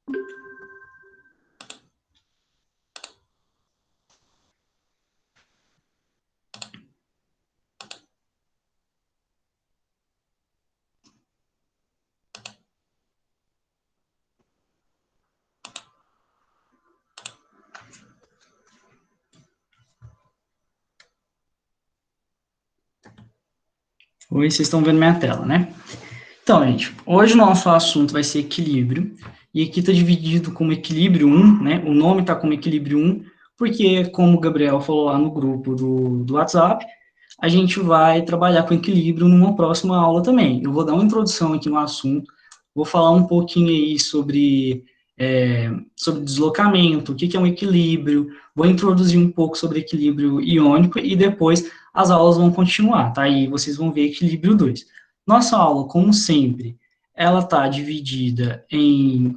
Oi, vocês estão vendo minha tela, né? Então, gente, hoje o nosso assunto vai ser equilíbrio, e aqui está dividido como equilíbrio 1, né? O nome está como equilíbrio 1, porque, como o Gabriel falou lá no grupo do WhatsApp, a gente vai trabalhar com equilíbrio numa próxima aula também. Eu vou dar uma introdução aqui no assunto, vou falar um pouquinho aí sobre deslocamento, o que é um equilíbrio, vou introduzir um pouco sobre equilíbrio iônico e depois as aulas vão continuar, tá? E vocês vão ver equilíbrio 2. Nossa aula, como sempre, ela está dividida em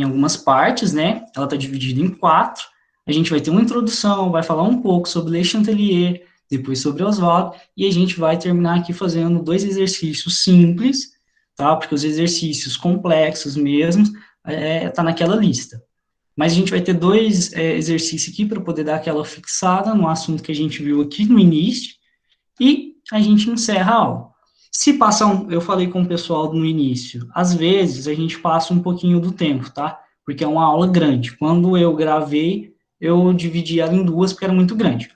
algumas partes, né? Ela está dividida em 4. A gente vai ter uma introdução, vai falar um pouco sobre Le Chatelier, depois sobre Oswald, e a gente vai terminar aqui fazendo 2 exercícios simples, tá? Porque os exercícios complexos mesmo, tá naquela lista. Mas a gente vai ter 2 exercícios aqui para poder dar aquela fixada no assunto que a gente viu aqui no início, e a gente encerra a aula. Se passar, eu falei com o pessoal no início, às vezes a gente passa um pouquinho do tempo, tá? Porque é uma aula grande. Quando eu gravei, eu dividi ela em 2 porque era muito grande.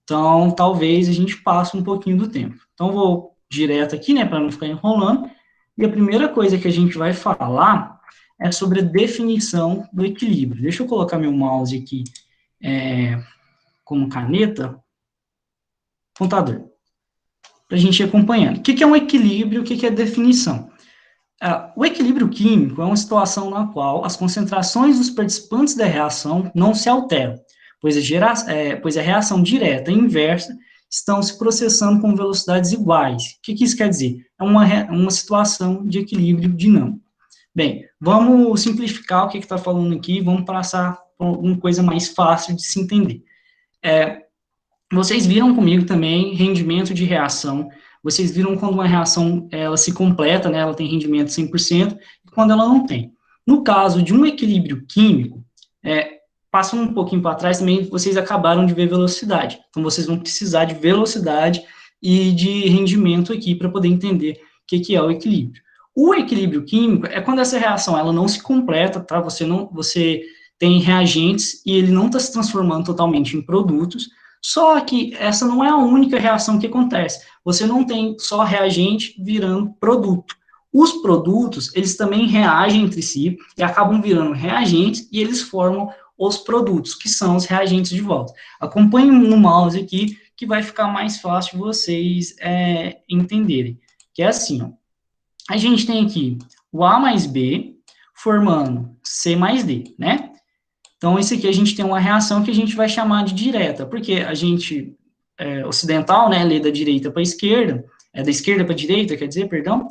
Então, talvez a gente passe um pouquinho do tempo. Então, vou direto aqui, né, para não ficar enrolando. E a primeira coisa que a gente vai falar é sobre a definição do equilíbrio. Deixa eu colocar meu mouse aqui como caneta, computador, para a gente ir acompanhando. O que é um equilíbrio, o que é definição? O equilíbrio químico é uma situação na qual as concentrações dos participantes da reação não se alteram, pois a reação direta e inversa estão se processando com velocidades iguais. O que isso quer dizer? É uma situação de equilíbrio dinâmico. Bem, vamos simplificar o que está falando aqui, vamos passar por uma coisa mais fácil de se entender. Vocês viram comigo também rendimento de reação. Vocês viram quando uma reação ela se completa, né, ela tem rendimento 100%, e quando ela não tem. No caso de um equilíbrio químico, passando um pouquinho para trás também, vocês acabaram de ver velocidade. Então, vocês vão precisar de velocidade e de rendimento aqui para poder entender o que é o equilíbrio. O equilíbrio químico é quando essa reação ela não se completa, tá? Você tem reagentes e ele não está se transformando totalmente em produtos. Só que essa não é a única reação que acontece. Você não tem só reagente virando produto. Os produtos, eles também reagem entre si e acabam virando reagentes e eles formam os produtos, que são os reagentes de volta. Acompanhem no mouse aqui, que vai ficar mais fácil vocês entenderem. Que é assim, ó. A gente tem aqui o A mais B formando C mais D, né? Então, isso aqui a gente tem uma reação que a gente vai chamar de direta, porque a gente, ocidental, né, lê da direita para a esquerda, da esquerda para a direita, quer dizer, perdão.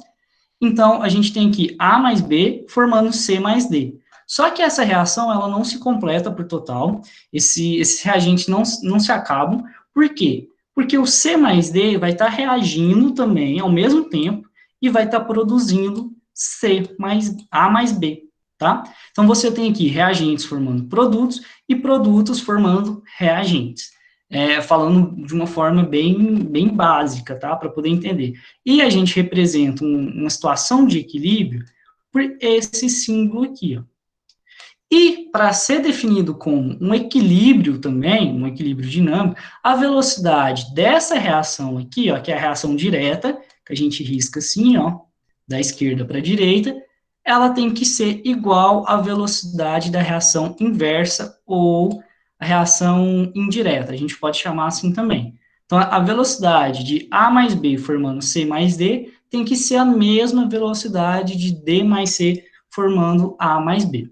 Então, a gente tem aqui A mais B formando C mais D. Só que essa reação, ela não se completa por total, esses reagentes não se acabam. Por quê? Porque o C mais D vai estar reagindo também ao mesmo tempo e vai estar produzindo C mais A mais B, tá? Então, você tem aqui reagentes formando produtos e produtos formando reagentes. Falando de uma forma bem básica, tá? Para poder entender. E a gente representa uma situação de equilíbrio por esse símbolo aqui, ó. E para ser definido como um equilíbrio também, um equilíbrio dinâmico, a velocidade dessa reação aqui, ó, que é a reação direta, que a gente risca assim, ó, da esquerda para a direita, ela tem que ser igual à velocidade da reação inversa ou a reação indireta, a gente pode chamar assim também. Então, a velocidade de A mais B formando C mais D tem que ser a mesma velocidade de D mais C formando A mais B.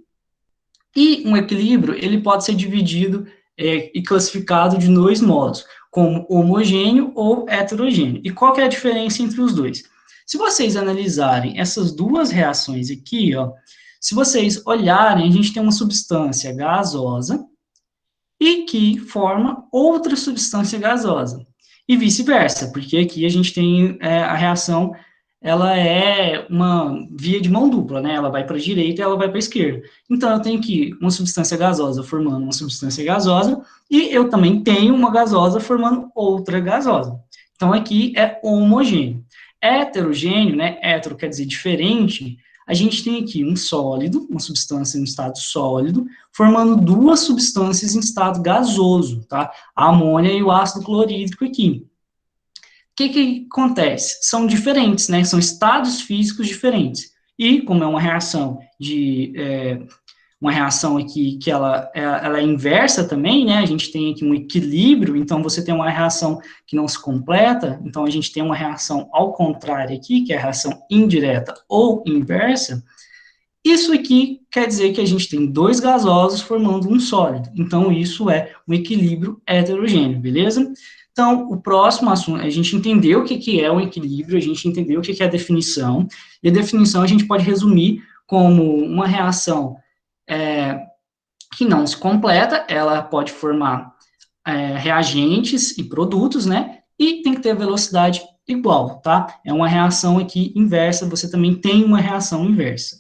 E um equilíbrio, ele pode ser dividido e classificado de 2 modos, como homogêneo ou heterogêneo. E qual que é a diferença entre os dois? Se vocês analisarem essas duas reações aqui, ó, se vocês olharem, a gente tem uma substância gasosa e que forma outra substância gasosa. E vice-versa, porque aqui a gente tem a reação ela é uma via de mão dupla, né? Ela vai para a direita e ela vai para a esquerda. Então, eu tenho aqui uma substância gasosa formando uma substância gasosa, e eu também tenho uma gasosa formando outra gasosa. Então, aqui é homogêneo. Heterogêneo, né? Hetero quer dizer diferente. A gente tem aqui um sólido, uma substância em estado sólido, formando duas substâncias em estado gasoso, tá? A amônia e o ácido clorídrico aqui. O que que acontece? São diferentes, né? São estados físicos diferentes. E, como é uma reação uma reação aqui que ela é inversa também, né? A gente tem aqui um equilíbrio, então você tem uma reação que não se completa, então a gente tem uma reação ao contrário aqui, que é a reação indireta ou inversa. Isso aqui quer dizer que a gente tem dois gasosos formando um sólido. Então, isso é um equilíbrio heterogêneo, beleza? Então, o próximo assunto, a gente entendeu o que é um equilíbrio, a gente entendeu o que é a definição, e a definição a gente pode resumir como uma reação que não se completa, ela pode formar reagentes e produtos, né? E tem que ter velocidade igual, tá? É uma reação aqui inversa, você também tem uma reação inversa.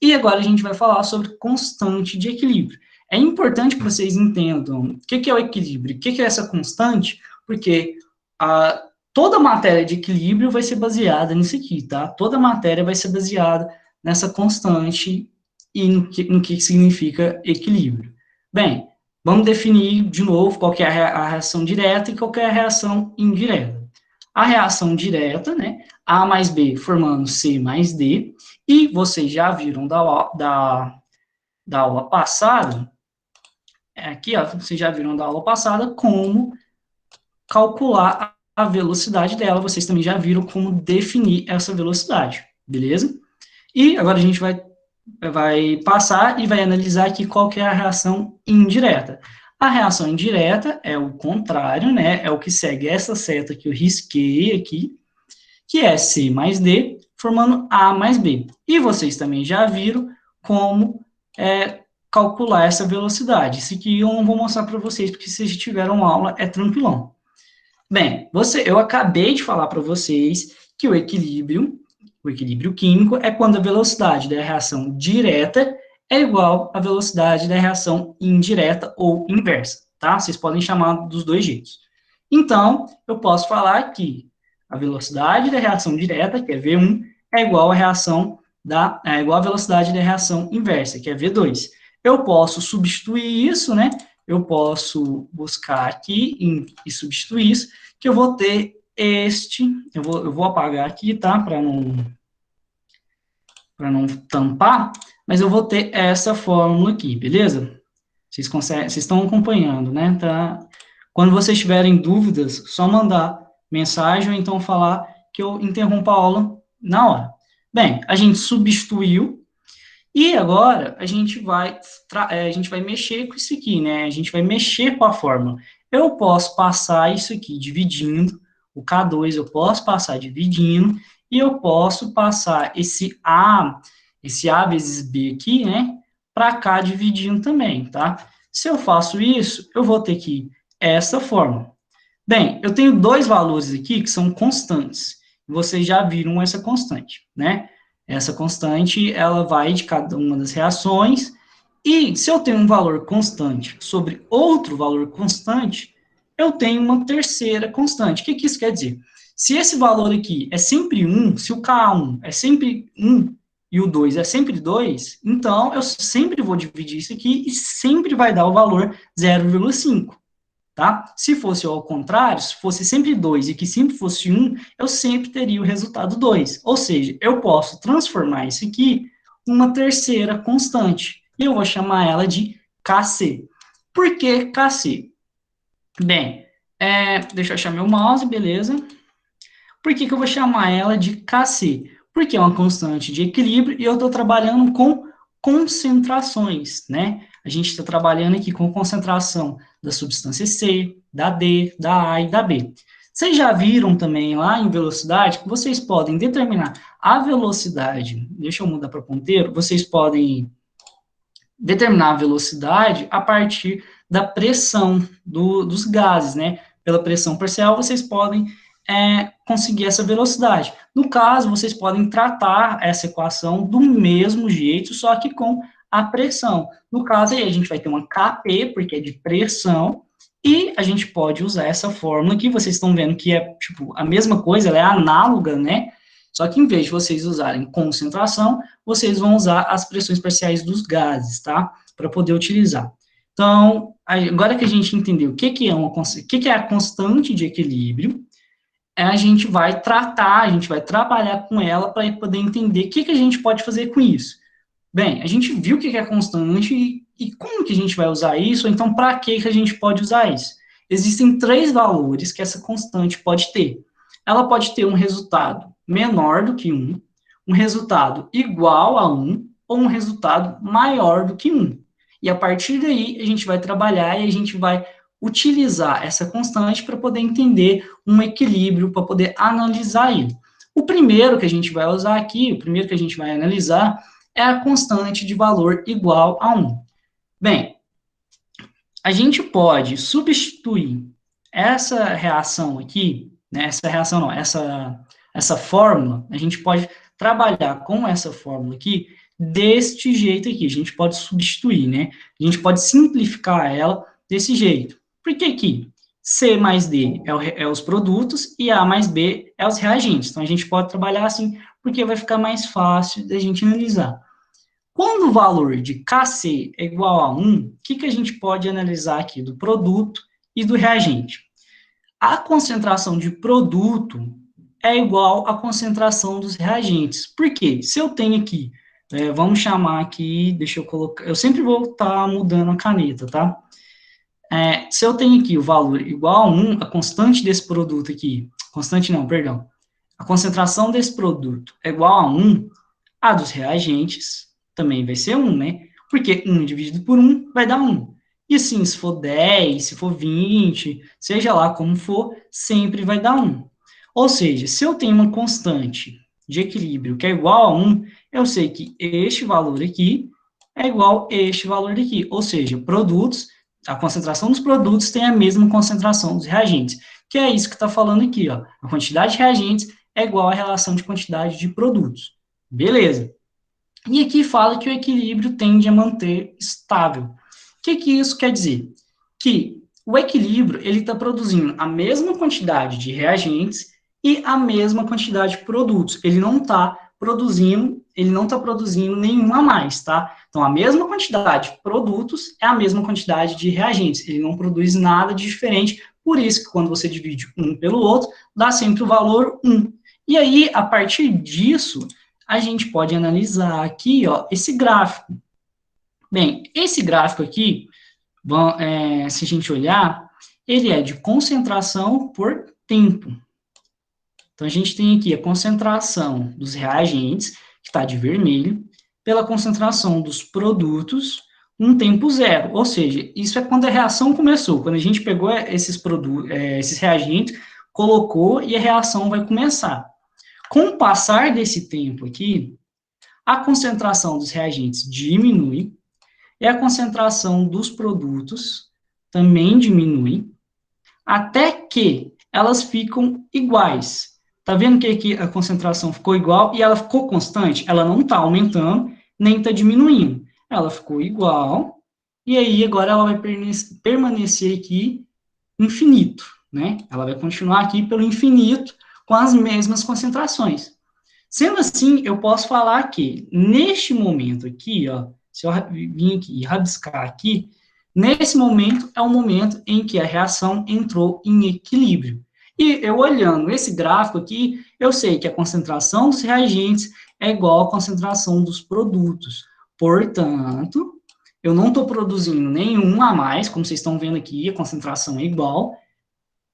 E agora a gente vai falar sobre constante de equilíbrio. É importante que vocês entendam o que é o equilíbrio, o que é essa constante, porque toda matéria de equilíbrio vai ser baseada nisso aqui, tá? Toda matéria vai ser baseada nessa constante e no que significa equilíbrio. Bem, vamos definir de novo qual que é a reação direta e qual que é a reação indireta. A reação direta, né? A mais B formando C mais D, e vocês já viram da aula passada, aqui, ó, vocês já viram da aula passada como calcular a velocidade dela, vocês também já viram como definir essa velocidade, beleza? E agora a gente vai passar e vai analisar aqui qual que é a reação indireta. A reação indireta é o contrário, né? É o que segue essa seta que eu risquei aqui, que é C mais D, formando A mais B. E vocês também já viram como calcular essa velocidade. Isso aqui eu não vou mostrar para vocês, porque se vocês tiveram aula, é tranquilão. Bem, eu acabei de falar para vocês que o equilíbrio químico é quando a velocidade da reação direta é igual à velocidade da reação indireta ou inversa, tá? Vocês podem chamar dos dois jeitos. Então, eu posso falar que a velocidade da reação direta, que é V1, é igual à velocidade da reação inversa, que é V2. Eu posso substituir isso, né? Eu posso buscar aqui e substituir isso, que eu vou ter eu vou apagar aqui, tá? Para não tampar, mas eu vou ter essa fórmula aqui, beleza? Vocês estão acompanhando, né? Tá? Quando vocês tiverem dúvidas, só mandar mensagem ou então falar que eu interrompo a aula na hora. Bem, a gente substituiu e agora a gente vai mexer com isso aqui, né? A gente vai mexer com a fórmula. Eu posso passar isso aqui dividindo, o K2 eu posso passar dividindo, e eu posso passar esse A vezes B aqui, né? Para cá dividindo também, tá? Se eu faço isso, eu vou ter aqui essa fórmula. Bem, eu tenho dois valores aqui que são constantes. Vocês já viram essa constante, né? Essa constante, ela vai de cada uma das reações, e se eu tenho um valor constante sobre outro valor constante, eu tenho uma terceira constante. O que isso quer dizer? Se esse valor aqui é sempre 1, se o K1 é sempre 1 e o 2 é sempre 2, então eu sempre vou dividir isso aqui e sempre vai dar o valor 0,5. Tá? Se fosse ao contrário, se fosse sempre 2 e que sempre fosse 1, eu sempre teria o resultado 2. Ou seja, eu posso transformar isso aqui numa terceira constante. E eu vou chamar ela de Kc. Por que Kc? Bem, deixa eu achar meu mouse, beleza? Por que eu vou chamar ela de Kc? Porque é uma constante de equilíbrio e eu estou trabalhando com concentrações, né? A gente está trabalhando aqui com concentração da substância C, da D, da A e da B. Vocês já viram também lá em velocidade que vocês podem determinar a velocidade, deixa eu mudar para ponteiro, vocês podem determinar a velocidade a partir da pressão dos gases, né? Pela pressão parcial, vocês podem conseguir essa velocidade. No caso, vocês podem tratar essa equação do mesmo jeito, só que com a pressão. No caso, aí a gente vai ter uma Kp, porque é de pressão, e a gente pode usar essa fórmula aqui, vocês estão vendo que é, tipo, a mesma coisa, ela é análoga, né? Só que em vez de vocês usarem concentração, vocês vão usar as pressões parciais dos gases, tá? Para poder utilizar. Então, agora que a gente entendeu o que é a constante de equilíbrio, a gente vai tratar, a gente vai trabalhar com ela para poder entender o que a gente pode fazer com isso. Bem, a gente viu o que é constante e como que a gente vai usar isso, ou então para que a gente pode usar isso. Existem 3 valores que essa constante pode ter. Ela pode ter um resultado menor do que 1, um resultado igual a 1, ou um resultado maior do que 1. E a partir daí, a gente vai trabalhar e a gente vai utilizar essa constante para poder entender um equilíbrio, para poder analisar ele. O primeiro que a gente vai usar aqui, o primeiro que a gente vai analisar, é a constante de valor igual a 1. Bem, a gente pode substituir essa reação aqui, né, essa reação não, essa fórmula, a gente pode trabalhar com essa fórmula aqui deste jeito aqui, a gente pode substituir, né, a gente pode simplificar ela desse jeito. Por que aqui? C mais D é os produtos e A mais B é os reagentes. Então, a gente pode trabalhar assim, porque vai ficar mais fácil da gente analisar. Quando o valor de Kc é igual a 1, o que a gente pode analisar aqui do produto e do reagente? A concentração de produto é igual à concentração dos reagentes. Por quê? Se eu tenho aqui, vamos chamar aqui, deixa eu colocar, eu sempre vou estar mudando a caneta, tá? Se eu tenho aqui o valor igual a 1, a constante desse produto aqui, constante não, perdão, a concentração desse produto é igual a 1, a dos reagentes também vai ser 1, né? Porque 1 dividido por 1 vai dar 1. E assim, se for 10, se for 20, seja lá como for, sempre vai dar 1. Ou seja, se eu tenho uma constante de equilíbrio que é igual a 1, eu sei que este valor aqui é igual a este valor aqui. Ou seja, produtos, a concentração dos produtos tem a mesma concentração dos reagentes. Que é isso que está falando aqui, ó. A quantidade de reagentes é igual à relação de quantidade de produtos. Beleza. E aqui fala que o equilíbrio tende a manter estável. O que isso quer dizer? Que o equilíbrio ele está produzindo a mesma quantidade de reagentes e a mesma quantidade de produtos. Ele não está produzindo nenhum a mais, tá? Então, a mesma quantidade de produtos é a mesma quantidade de reagentes. Ele não produz nada de diferente. Por isso que quando você divide um pelo outro, dá sempre o valor 1. E aí, a partir disso, a gente pode analisar aqui, ó, esse gráfico. Bem, esse gráfico aqui, se a gente olhar, ele é de concentração por tempo. Então, a gente tem aqui a concentração dos reagentes, que está de vermelho, pela concentração dos produtos, um tempo zero. Ou seja, isso é quando a reação começou, quando a gente pegou esses reagentes, colocou e a reação vai começar. Com o passar desse tempo aqui, a concentração dos reagentes diminui e a concentração dos produtos também diminui, até que elas ficam iguais. Tá vendo que aqui a concentração ficou igual e ela ficou constante? Ela não está aumentando, nem está diminuindo. Ela ficou igual, e aí agora ela vai permanecer aqui infinito, né? Ela vai continuar aqui pelo infinito com as mesmas concentrações. Sendo assim, eu posso falar que, neste momento aqui, ó, se eu vir aqui e rabiscar aqui, nesse momento é o momento em que a reação entrou em equilíbrio. E eu olhando esse gráfico aqui, eu sei que a concentração dos reagentes é igual à concentração dos produtos. Portanto, eu não estou produzindo nenhum a mais, como vocês estão vendo aqui, a concentração é igual.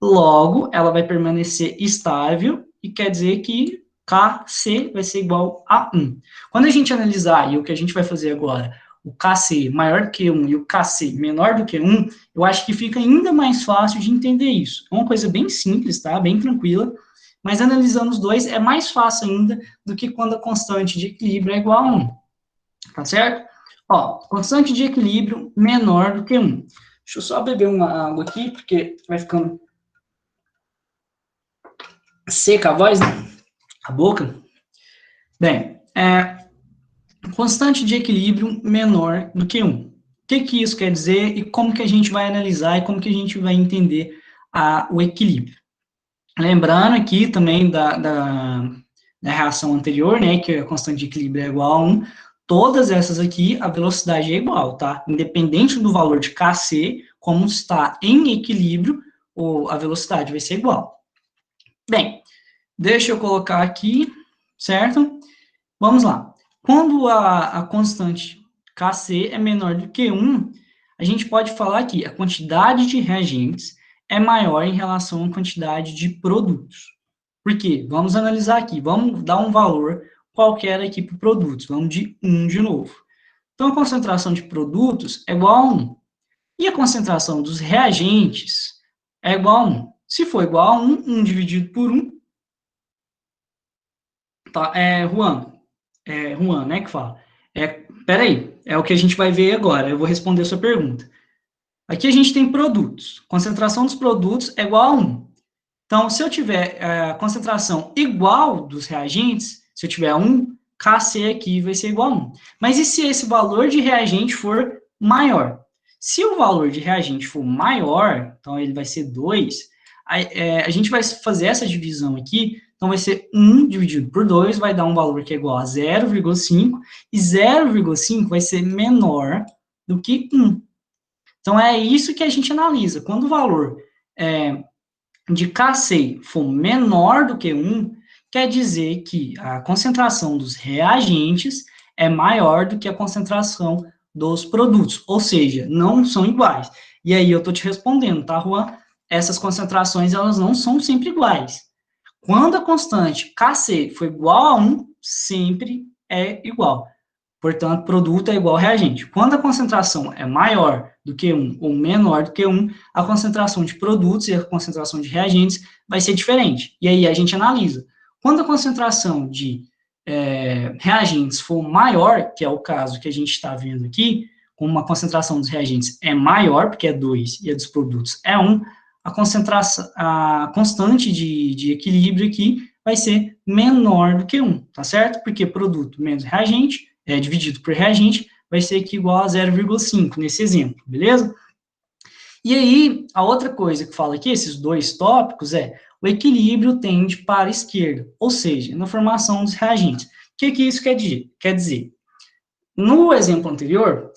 Logo, ela vai permanecer estável e quer dizer que Kc vai ser igual a 1. Quando a gente analisar, e o que a gente vai fazer agora, o Kc maior do que 1 e o Kc menor do que 1, eu acho que fica ainda mais fácil de entender isso. É uma coisa bem simples, tá? Bem tranquila, mas analisando os dois é mais fácil ainda do que quando a constante de equilíbrio é igual a 1. Tá certo? Ó, constante de equilíbrio menor do que 1. Deixa eu só beber uma água aqui, porque vai ficando seca a voz, né? A boca. Bem, constante de equilíbrio menor do que 1. O que isso quer dizer e como que a gente vai analisar e como que a gente vai entender o equilíbrio? Lembrando aqui também da reação anterior, né, que a constante de equilíbrio é igual a 1, todas essas aqui, a velocidade é igual, tá? Independente do valor de Kc, como está em equilíbrio, a velocidade vai ser igual. Bem, deixa eu colocar aqui, certo? Vamos lá. Quando a constante Kc é menor do que 1, a gente pode falar que a quantidade de reagentes é maior em relação à quantidade de produtos. Por quê? Vamos analisar aqui. Vamos dar um valor qualquer aqui para produtos. Vamos de 1 de novo. Então, a concentração de produtos é igual a 1. E a concentração dos reagentes é igual a 1. Se for igual a 1, 1 dividido por 1, tá, Juan, né, que fala. Peraí, é o que a gente vai ver agora, eu vou responder a sua pergunta. Aqui a gente tem produtos, concentração dos produtos é igual a 1. Então, se eu tiver a concentração igual dos reagentes, se eu tiver 1, Kc aqui vai ser igual a 1. Mas e se esse valor de reagente for maior? Se o valor de reagente for maior, então ele vai ser 2, a gente vai fazer essa divisão aqui, então vai ser 1 dividido por 2, vai dar um valor que é igual a 0,5, e 0,5 vai ser menor do que 1. Então, é isso que a gente analisa. Quando o valor de Kc for menor do que 1, quer dizer que a concentração dos reagentes é maior do que a concentração dos produtos, ou seja, não são iguais. E aí eu estou te respondendo, tá, Juan? Essas concentrações, elas não são sempre iguais. Quando a constante Kc for igual a 1, sempre é igual. Portanto, produto é igual a reagente. Quando a concentração é maior do que 1 ou menor do que 1, a concentração de produtos e a concentração de reagentes vai ser diferente. E aí a gente analisa. Quando a concentração de reagentes for maior, que é o caso que a gente está vendo aqui, como uma concentração dos reagentes é maior, porque é 2, e a dos produtos é 1, a constante de equilíbrio aqui vai ser menor do que 1, tá certo? Porque produto menos reagente dividido por reagente, vai ser aqui igual a 0,5, nesse exemplo, beleza? E aí, a outra coisa que fala aqui, esses dois tópicos, o equilíbrio tende para a esquerda, ou seja, na formação dos reagentes. O que isso quer dizer? No exemplo anterior,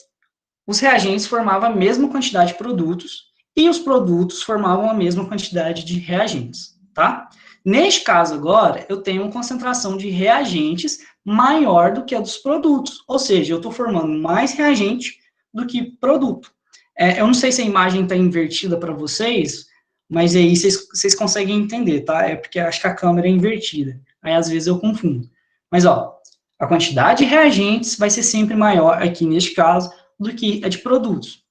os reagentes formavam a mesma quantidade de produtos e os produtos formavam a mesma quantidade de reagentes, tá? Neste caso agora, eu tenho uma concentração de reagentes maior do que a dos produtos, ou seja, eu estou formando mais reagente do que produto. Eu não sei se a imagem está invertida para vocês, mas aí vocês conseguem entender, tá? É porque acho que a câmera é invertida, aí às vezes eu confundo. Mas, ó, a quantidade de reagentes vai ser sempre maior aqui neste caso do que a de produtos.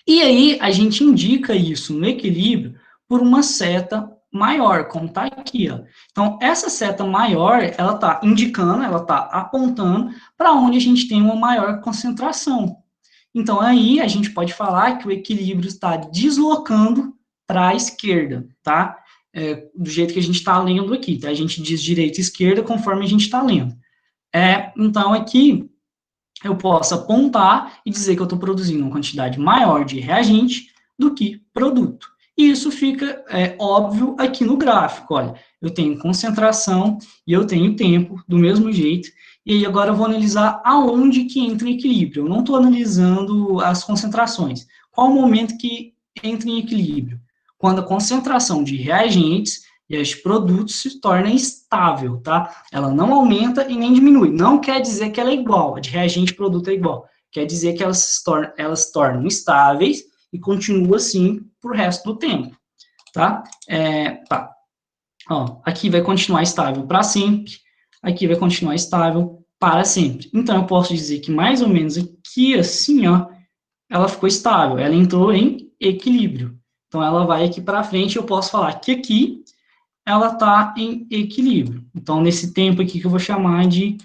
E aí, a gente indica isso no equilíbrio por uma seta maior, como está aqui, ó. Então, essa seta maior, ela está indicando, ela está apontando para onde a gente tem uma maior concentração. Então, aí, a gente pode falar que o equilíbrio está deslocando para a esquerda, tá? Do jeito que a gente está lendo aqui, tá? A gente diz direita e esquerda conforme a gente está lendo. Então, aqui, eu posso apontar e dizer que eu estou produzindo uma quantidade maior de reagente do que produto. E isso fica óbvio aqui no gráfico, olha, eu tenho concentração e eu tenho tempo do mesmo jeito, e aí agora eu vou analisar aonde que entra em equilíbrio, eu não estou analisando as concentrações, qual o momento que entra em equilíbrio? Quando a concentração de reagentes e as produtos se torna estável, tá? Ela não aumenta e nem diminui. Não quer dizer que ela é igual, a de reagente e produto é igual. Quer dizer que elas se tornam estáveis e continuam assim pro resto do tempo, tá? Tá. Ó, aqui vai continuar estável para sempre, aqui vai continuar estável para sempre. Então, eu posso dizer que mais ou menos aqui, assim, ó, ela ficou estável, ela entrou em equilíbrio. Então, ela vai aqui para frente, eu posso falar que aqui ela está em equilíbrio. Então, nesse tempo aqui que eu vou chamar de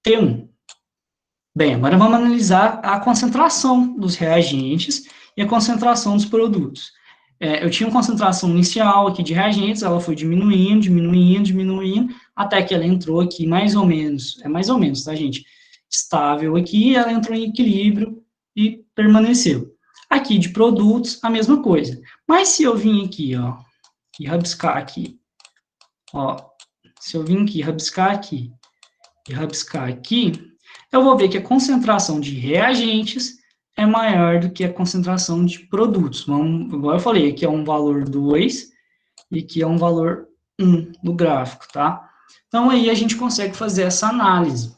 T1. Bem, agora vamos analisar a concentração dos reagentes e a concentração dos produtos. eu tinha uma concentração inicial aqui de reagentes, ela foi diminuindo, diminuindo, diminuindo, até que ela entrou aqui mais ou menos, mais ou menos, tá, gente? Estável aqui, ela entrou em equilíbrio e permaneceu. Aqui de produtos, a mesma coisa. Mas se eu vim aqui, ó, e rabiscar aqui, ó, se eu vim aqui, rabiscar aqui, e rabiscar aqui, eu vou ver que a concentração de reagentes é maior do que a concentração de produtos. Vamos, igual eu falei, aqui é um valor 2 e aqui é um valor 1 no gráfico, tá? Então, aí a gente consegue fazer essa análise.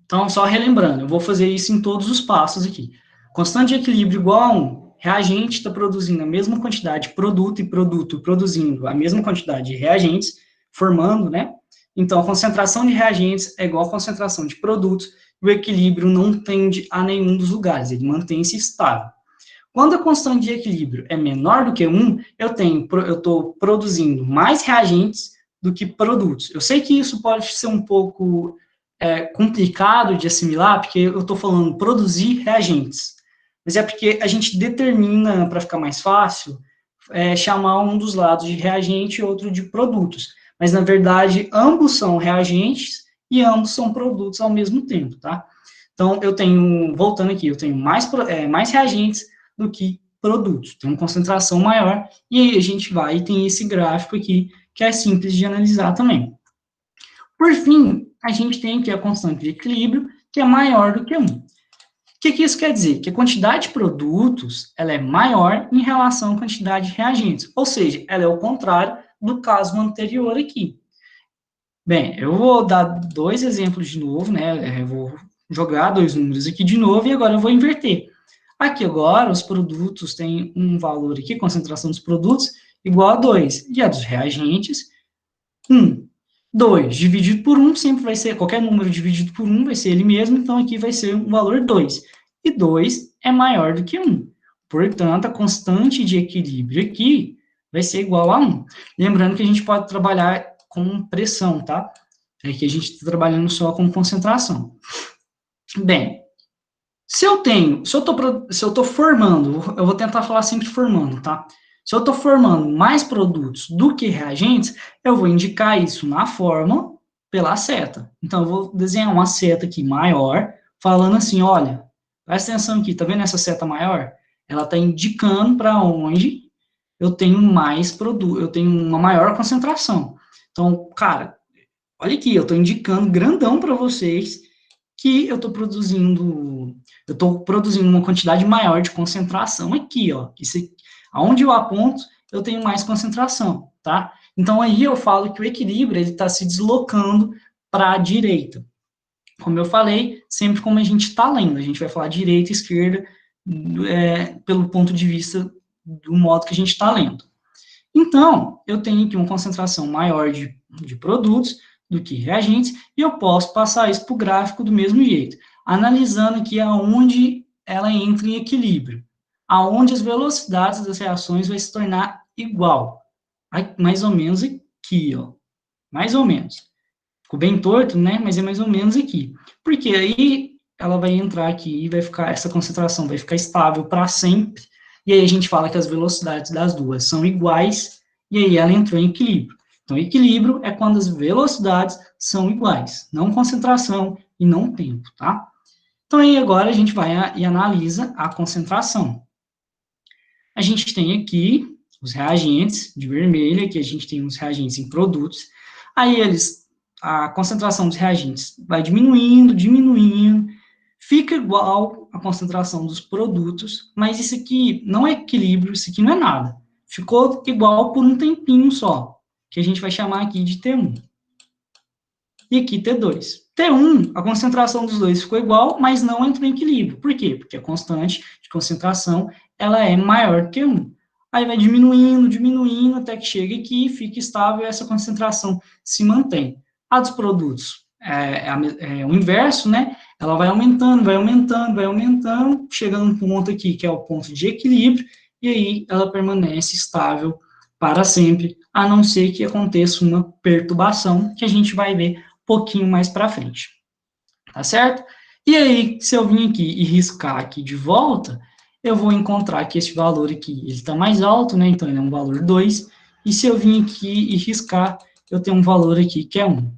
Então, só relembrando, eu vou fazer isso em todos os passos aqui. Constante de equilíbrio igual a 1. Reagente está produzindo a mesma quantidade de produto e produto produzindo a mesma quantidade de reagentes, formando, né? Então, a concentração de reagentes é igual à concentração de produtos, e o equilíbrio não tende a nenhum dos lugares, ele mantém-se estável. Quando a constante de equilíbrio é menor do que 1, eu estou produzindo mais reagentes do que produtos. Eu sei que isso pode ser um pouco complicado de assimilar, porque eu estou falando produzir reagentes, mas é porque a gente determina, para ficar mais fácil, chamar um dos lados de reagente e outro de produtos. Mas, na verdade, ambos são reagentes e ambos são produtos ao mesmo tempo, tá? Então, eu tenho, voltando aqui, eu tenho mais reagentes do que produtos, tem uma concentração maior, e aí a gente vai e tem esse gráfico aqui, que é simples de analisar também. Por fim, a gente tem aqui a constante de equilíbrio, que é maior do que 1. O que isso quer dizer? Que a quantidade de produtos, ela é maior em relação à quantidade de reagentes, ou seja, ela é o contrário do caso anterior aqui. Bem, eu vou dar 2 exemplos de novo, né, eu vou jogar 2 números aqui de novo, e agora eu vou inverter. Aqui agora, os produtos têm um valor aqui, concentração dos produtos, igual a 2, e a dos reagentes, 1. 2 dividido por 1 sempre vai ser, qualquer número dividido por 1 vai ser ele mesmo, então aqui vai ser um valor 2. E 2 é maior do que 1. Portanto, a constante de equilíbrio aqui vai ser igual a 1. Lembrando que a gente pode trabalhar com pressão, tá? Aqui a gente está trabalhando só com concentração. Bem, se eu estou formando, eu vou tentar falar sempre formando, tá? Se eu estou formando mais produtos do que reagentes, eu vou indicar isso na fórmula pela seta. Então, eu vou desenhar uma seta aqui maior, falando assim, olha, presta atenção aqui, tá vendo essa seta maior? Ela está indicando para onde eu tenho mais produto, eu tenho uma maior concentração. Então, cara, olha aqui, eu estou indicando grandão para vocês que eu estou produzindo uma quantidade maior de concentração aqui, ó. Aonde eu aponto, eu tenho mais concentração, tá? Então, aí eu falo que o equilíbrio, ele está se deslocando para a direita. Como eu falei, sempre como a gente está lendo, a gente vai falar direita e esquerda pelo ponto de vista do modo que a gente está lendo. Então, eu tenho aqui uma concentração maior de produtos do que reagentes, e eu posso passar isso para o gráfico do mesmo jeito, analisando aqui aonde ela entra em equilíbrio, aonde as velocidades das reações vai se tornar igual, mais ou menos aqui, ó, mais ou menos. Ficou bem torto, né, mas é mais ou menos aqui, porque aí ela vai entrar aqui e vai ficar, essa concentração vai ficar estável para sempre, e aí a gente fala que as velocidades das duas são iguais, e aí ela entrou em equilíbrio. Então, equilíbrio é quando as velocidades são iguais, não concentração e não tempo, tá? Então, aí agora a gente vai e analisa a concentração. A gente tem aqui os reagentes de vermelho, aqui a gente tem os reagentes em produtos, aí a concentração dos reagentes vai diminuindo, diminuindo, fica igual a concentração dos produtos, mas isso aqui não é equilíbrio, isso aqui não é nada. Ficou igual por um tempinho só, que a gente vai chamar aqui de T1. E aqui T2. T1, a concentração dos dois ficou igual, mas não entrou em equilíbrio. Por quê? Porque a constante de concentração, ela é maior que 1. Aí vai diminuindo, diminuindo, até que chega aqui, fica estável e essa concentração se mantém. A dos produtos é o inverso, né? Ela vai aumentando, vai aumentando, vai aumentando, chegando um ponto aqui, que é o ponto de equilíbrio, e aí ela permanece estável para sempre, a não ser que aconteça uma perturbação, que a gente vai ver um pouquinho mais para frente. Tá certo? E aí, se eu vim aqui e riscar aqui de volta, eu vou encontrar que esse valor aqui, ele está mais alto, né, então ele é um valor 2, e se eu vir aqui e riscar, eu tenho um valor aqui que é 1.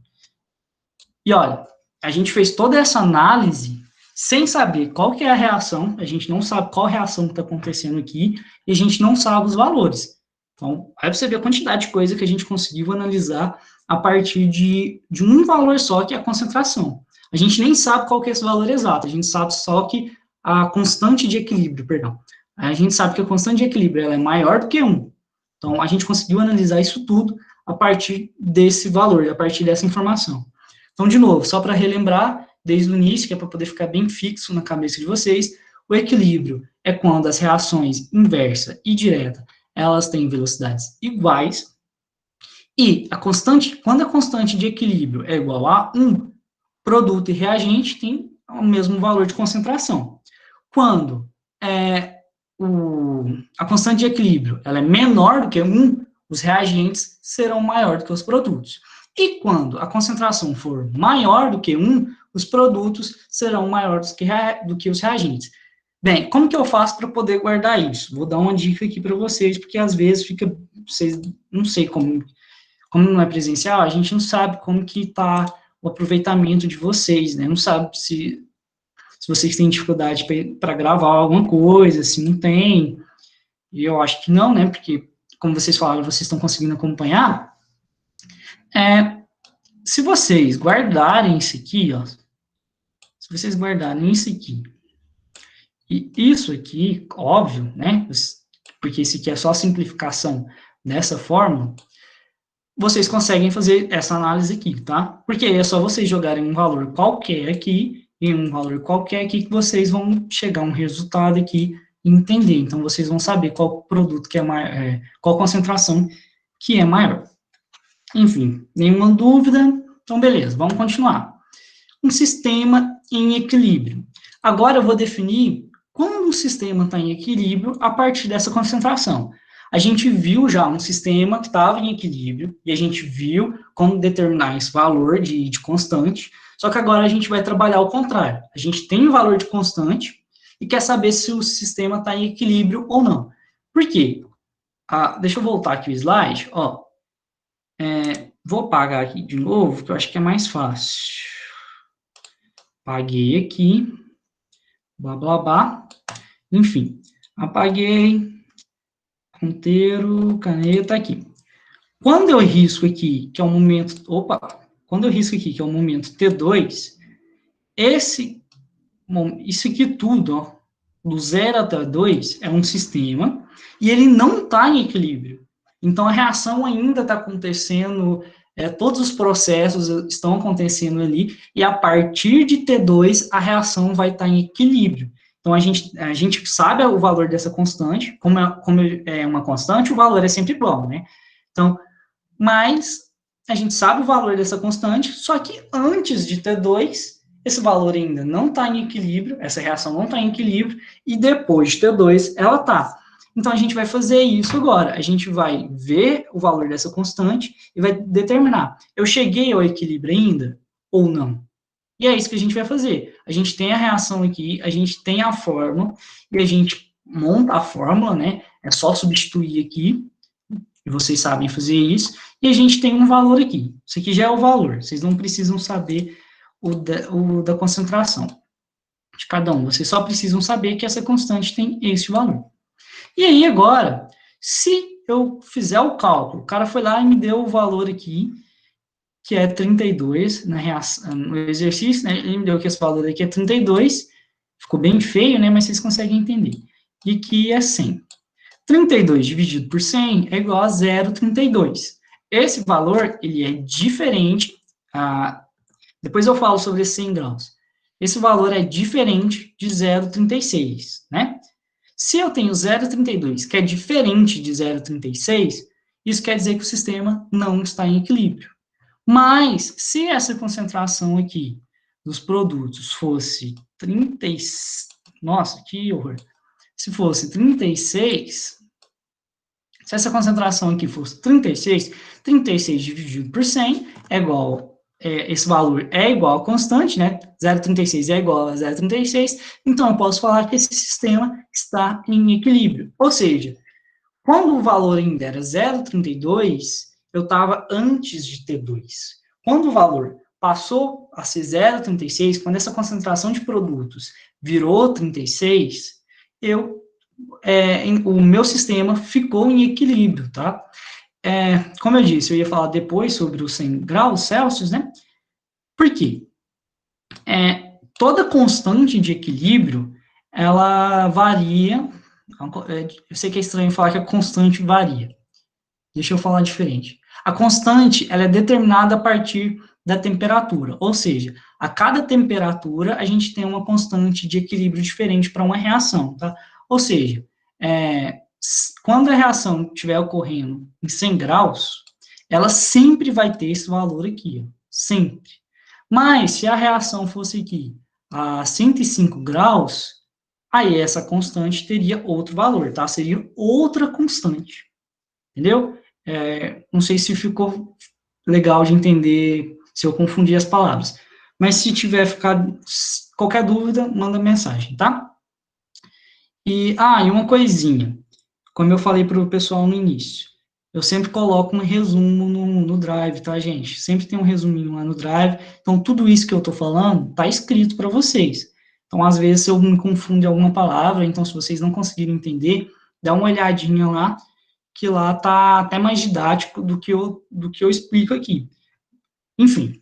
E olha, a gente fez toda essa análise sem saber qual que é a reação, a gente não sabe qual reação que está acontecendo aqui, e a gente não sabe os valores. Então, aí você vê a quantidade de coisa que a gente conseguiu analisar a partir de um valor só, que é a concentração. A gente nem sabe qual que é esse valor exato, a gente sabe só que a constante de equilíbrio, perdão, a gente sabe que a constante de equilíbrio ela é maior do que 1. Então, a gente conseguiu analisar isso tudo a partir desse valor, a partir dessa informação. Então, de novo, só para relembrar, desde o início, que é para poder ficar bem fixo na cabeça de vocês, o equilíbrio é quando as reações inversa e direta, elas têm velocidades iguais, e a constante, quando a constante de equilíbrio é igual a 1, produto e reagente têm o mesmo valor de concentração. Quando a constante de equilíbrio ela é menor do que 1, os reagentes serão maiores do que os produtos. E quando a concentração for maior do que 1, os produtos serão maiores do que os reagentes. Bem, como que eu faço para poder guardar isso? Vou dar uma dica aqui para vocês, porque às vezes fica, vocês, não sei como não é presencial, a gente não sabe como que está o aproveitamento de vocês, né? Não sabe se vocês têm dificuldade para gravar alguma coisa, se não tem. E eu acho que não, né? Porque, como vocês falaram, vocês estão conseguindo acompanhar. Se vocês guardarem isso aqui, ó, se vocês guardarem isso aqui, e isso aqui, óbvio, né? Porque isso aqui é só a simplificação dessa fórmula, vocês conseguem fazer essa análise aqui, tá? Porque é só vocês jogarem um valor qualquer aqui, e um valor qualquer aqui, que vocês vão chegar a um resultado aqui e entender. Então, vocês vão saber qual produto que é maior, qual concentração que é maior. Enfim, nenhuma dúvida? Então, beleza, vamos continuar. Um sistema em equilíbrio. Agora eu vou definir como o sistema está em equilíbrio a partir dessa concentração. A gente viu já um sistema que estava em equilíbrio, e a gente viu como determinar esse valor de constante, só que agora a gente vai trabalhar ao contrário. A gente tem um valor de constante e quer saber se o sistema está em equilíbrio ou não. Por quê? Deixa eu voltar aqui o slide. Ó, vou apagar aqui de novo, que eu acho que é mais fácil. Apaguei aqui. Blá, blá, blá. Enfim, apaguei. Ponteiro, caneta, aqui. Quando eu risco aqui, que é o momento... Quando eu risco aqui, que é o momento T2, isso aqui tudo, ó, do 0 até 2, é um sistema, e ele não está em equilíbrio. Então, a reação ainda está acontecendo, todos os processos estão acontecendo ali, e a partir de T2, a reação vai estar em equilíbrio. Então, a gente sabe o valor dessa constante, como é uma constante, o valor é sempre igual, né? Então, mas a gente sabe o valor dessa constante, só que antes de T2, esse valor ainda não está em equilíbrio, essa reação não está em equilíbrio, e depois de T2, ela está. Então, a gente vai fazer isso agora. A gente vai ver o valor dessa constante e vai determinar, eu cheguei ao equilíbrio ainda ou não? E é isso que a gente vai fazer. A gente tem a reação aqui, a gente tem a fórmula, e a gente monta a fórmula, né? É só substituir aqui, e vocês sabem fazer isso, e a gente tem um valor aqui. Isso aqui já é o valor, vocês não precisam saber o da concentração de cada um, vocês só precisam saber que essa constante tem esse valor. E aí, agora, se eu fizer o cálculo, o cara foi lá e me deu o valor aqui, que é 32, no exercício, né, ele me deu que esse valor aqui é 32, ficou bem feio, né, mas vocês conseguem entender. E aqui é 100. 32 dividido por 100 é igual a 0,32. Esse valor, ele é diferente, depois eu falo sobre esses 100 graus. Esse valor é diferente de 0,36, né? Se eu tenho 0,32, que é diferente de 0,36, isso quer dizer que o sistema não está em equilíbrio. Mas, se essa concentração aqui dos produtos fosse 36, nossa, que horror. Se fosse 36, se essa concentração aqui fosse 36, 36 dividido por 100 é igual esse valor é igual a constante, né? 0,36 é igual a 0,36, então eu posso falar que esse sistema está em equilíbrio. Ou seja, quando o valor ainda era 0,32, eu estava antes de T2. Quando o valor passou a ser 0,36, quando essa concentração de produtos virou 36, o meu sistema ficou em equilíbrio, tá? Como eu disse, eu ia falar depois sobre os 100 graus Celsius, né? Por quê? Toda constante de equilíbrio, ela varia. Eu sei que é estranho falar que a constante varia. Deixa eu falar diferente. A constante, ela é determinada a partir da temperatura, ou seja, a cada temperatura a gente tem uma constante de equilíbrio diferente para uma reação, tá? Ou seja, quando a reação estiver ocorrendo em 100 graus, ela sempre vai ter esse valor aqui, ó, sempre. Mas, se a reação fosse aqui a 105 graus, aí essa constante teria outro valor, tá? Seria outra constante, entendeu? Não sei se ficou legal de entender, se eu confundi as palavras. Mas se tiver ficado qualquer dúvida, manda mensagem, tá? E uma coisinha, como eu falei para o pessoal no início, eu sempre coloco um resumo no Drive, tá, gente? Sempre tem um resuminho lá no Drive. Então, tudo isso que eu estou falando tá escrito para vocês. Então, às vezes, eu me confundo em alguma palavra, então, se vocês não conseguirem entender, dá uma olhadinha lá, que lá tá até mais didático do que eu explico aqui. Enfim,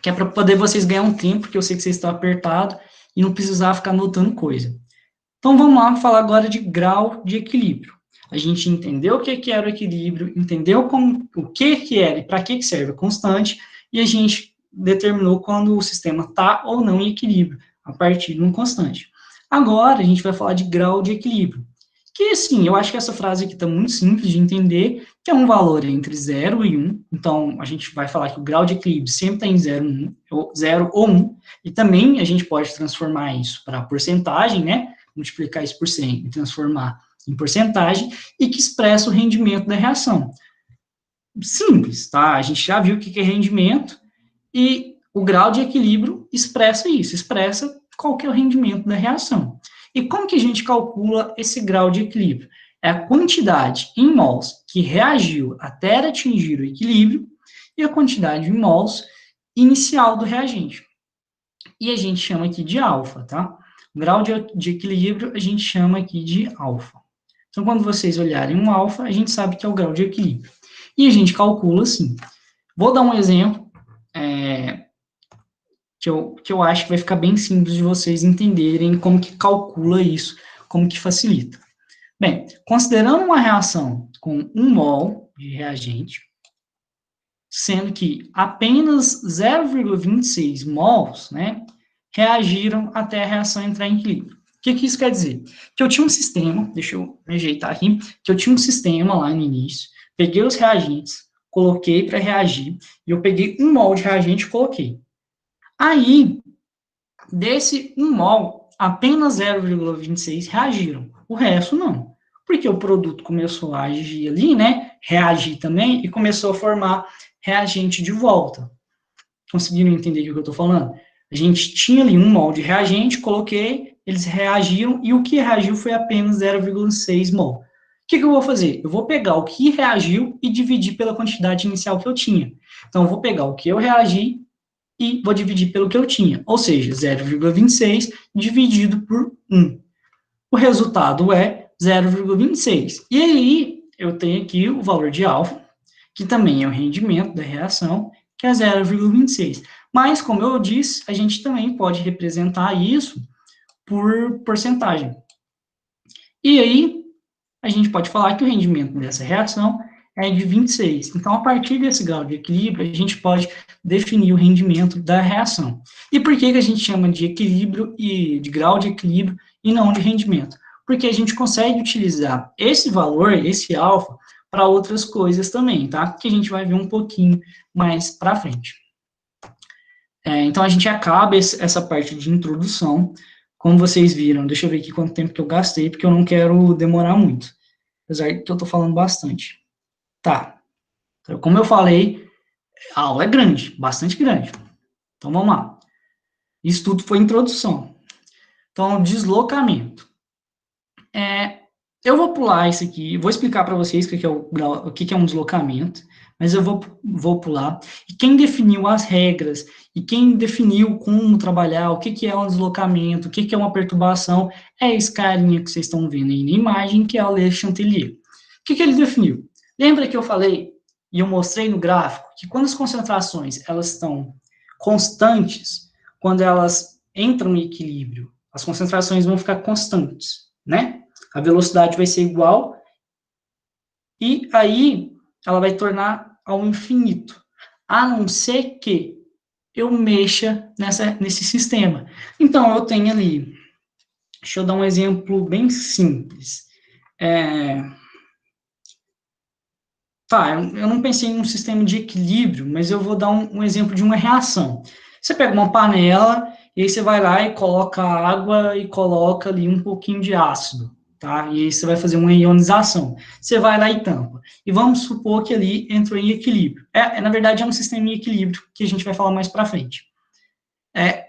que é para poder vocês ganhar um tempo, porque eu sei que vocês estão apertados e não precisar ficar anotando coisa. Então, vamos lá falar agora de grau de equilíbrio. A gente entendeu o que era o equilíbrio, entendeu o que era e para que serve a constante, e a gente determinou quando o sistema está ou não em equilíbrio, a partir de um constante. Agora, a gente vai falar de grau de equilíbrio. Que, assim, eu acho que essa frase aqui está muito simples de entender, que é um valor entre 0 e 1. Então, a gente vai falar que o grau de equilíbrio sempre está em 0 ou 1. E também a gente pode transformar isso para porcentagem, né? Multiplicar isso por 100 e transformar em porcentagem, e que expressa o rendimento da reação. Simples, tá? A gente já viu o que é rendimento, e o grau de equilíbrio expressa isso, expressa qual que é o rendimento da reação. E como que a gente calcula esse grau de equilíbrio? É a quantidade em mols que reagiu até atingir o equilíbrio e a quantidade em mols inicial do reagente. E a gente chama aqui de alfa, tá? O grau de equilíbrio a gente chama aqui de alfa. Então, quando vocês olharem um alfa, a gente sabe que é o grau de equilíbrio. E a gente calcula assim. Vou dar um exemplo que eu acho que vai ficar bem simples de vocês entenderem como que calcula isso, como que facilita. Bem, considerando uma reação com 1 mol de reagente, sendo que apenas 0,26 mols, né, reagiram até a reação entrar em equilíbrio. O que isso quer dizer? Que eu tinha um sistema, deixa eu ajeitar aqui, que eu tinha um sistema lá no início, peguei os reagentes, coloquei para reagir, e eu peguei 1 mol de reagente e coloquei. Aí, desse 1 mol, apenas 0,26 reagiram, o resto não. Porque o produto começou a agir ali, né, reagir também, e começou a formar reagente de volta. Conseguiram entender o que eu estou falando? A gente tinha ali 1 mol de reagente, coloquei, eles reagiram, e o que reagiu foi apenas 0,6 mol. O que eu vou fazer? Eu vou pegar o que reagiu e dividir pela quantidade inicial que eu tinha. Então, eu vou pegar o que eu reagi e vou dividir pelo que eu tinha, ou seja, 0,26 dividido por 1. O resultado é 0,26. E aí, eu tenho aqui o valor de alfa, que também é o rendimento da reação, que é 0,26. Mas, como eu disse, a gente também pode representar isso por porcentagem. E aí, a gente pode falar que o rendimento dessa reação é de 26. Então, a partir desse grau de equilíbrio, a gente pode definir o rendimento da reação. E por que a gente chama de equilíbrio e de grau de equilíbrio e não de rendimento? Porque a gente consegue utilizar esse valor, esse alfa, para outras coisas também, tá? Que a gente vai ver um pouquinho mais para frente. Então, a gente acaba essa parte de introdução. Como vocês viram, deixa eu ver aqui quanto tempo que eu gastei, porque eu não quero demorar muito. Apesar que eu estou falando bastante. Tá. Então, como eu falei, A aula é grande, bastante grande. Então, vamos lá. Isso tudo foi introdução. Então, deslocamento. Eu vou pular isso aqui, vou explicar para vocês o que é um deslocamento, mas eu vou pular. E quem definiu as regras, e quem definiu como trabalhar, o que é um deslocamento, o que é uma perturbação, é esse carinha que vocês estão vendo aí na imagem, que é o Alexandre Chantellier. O que ele definiu? Lembra que eu falei, e eu mostrei no gráfico, que quando as concentrações elas estão constantes, quando elas entram em equilíbrio, as concentrações vão ficar constantes, né? A velocidade vai ser igual, e aí ela vai tornar ao infinito, a não ser que eu mexa nesse sistema. Então, eu tenho ali, deixa eu dar um exemplo bem simples. Eu não pensei em um sistema de equilíbrio, mas eu vou dar um exemplo de uma reação. Você pega uma panela, e aí você vai lá e coloca água e coloca ali um pouquinho de ácido, tá? E aí você vai fazer uma ionização. Você vai lá e tampa. E vamos supor que ali entrou em equilíbrio. Na verdade, é um sistema em equilíbrio, que a gente vai falar mais para frente.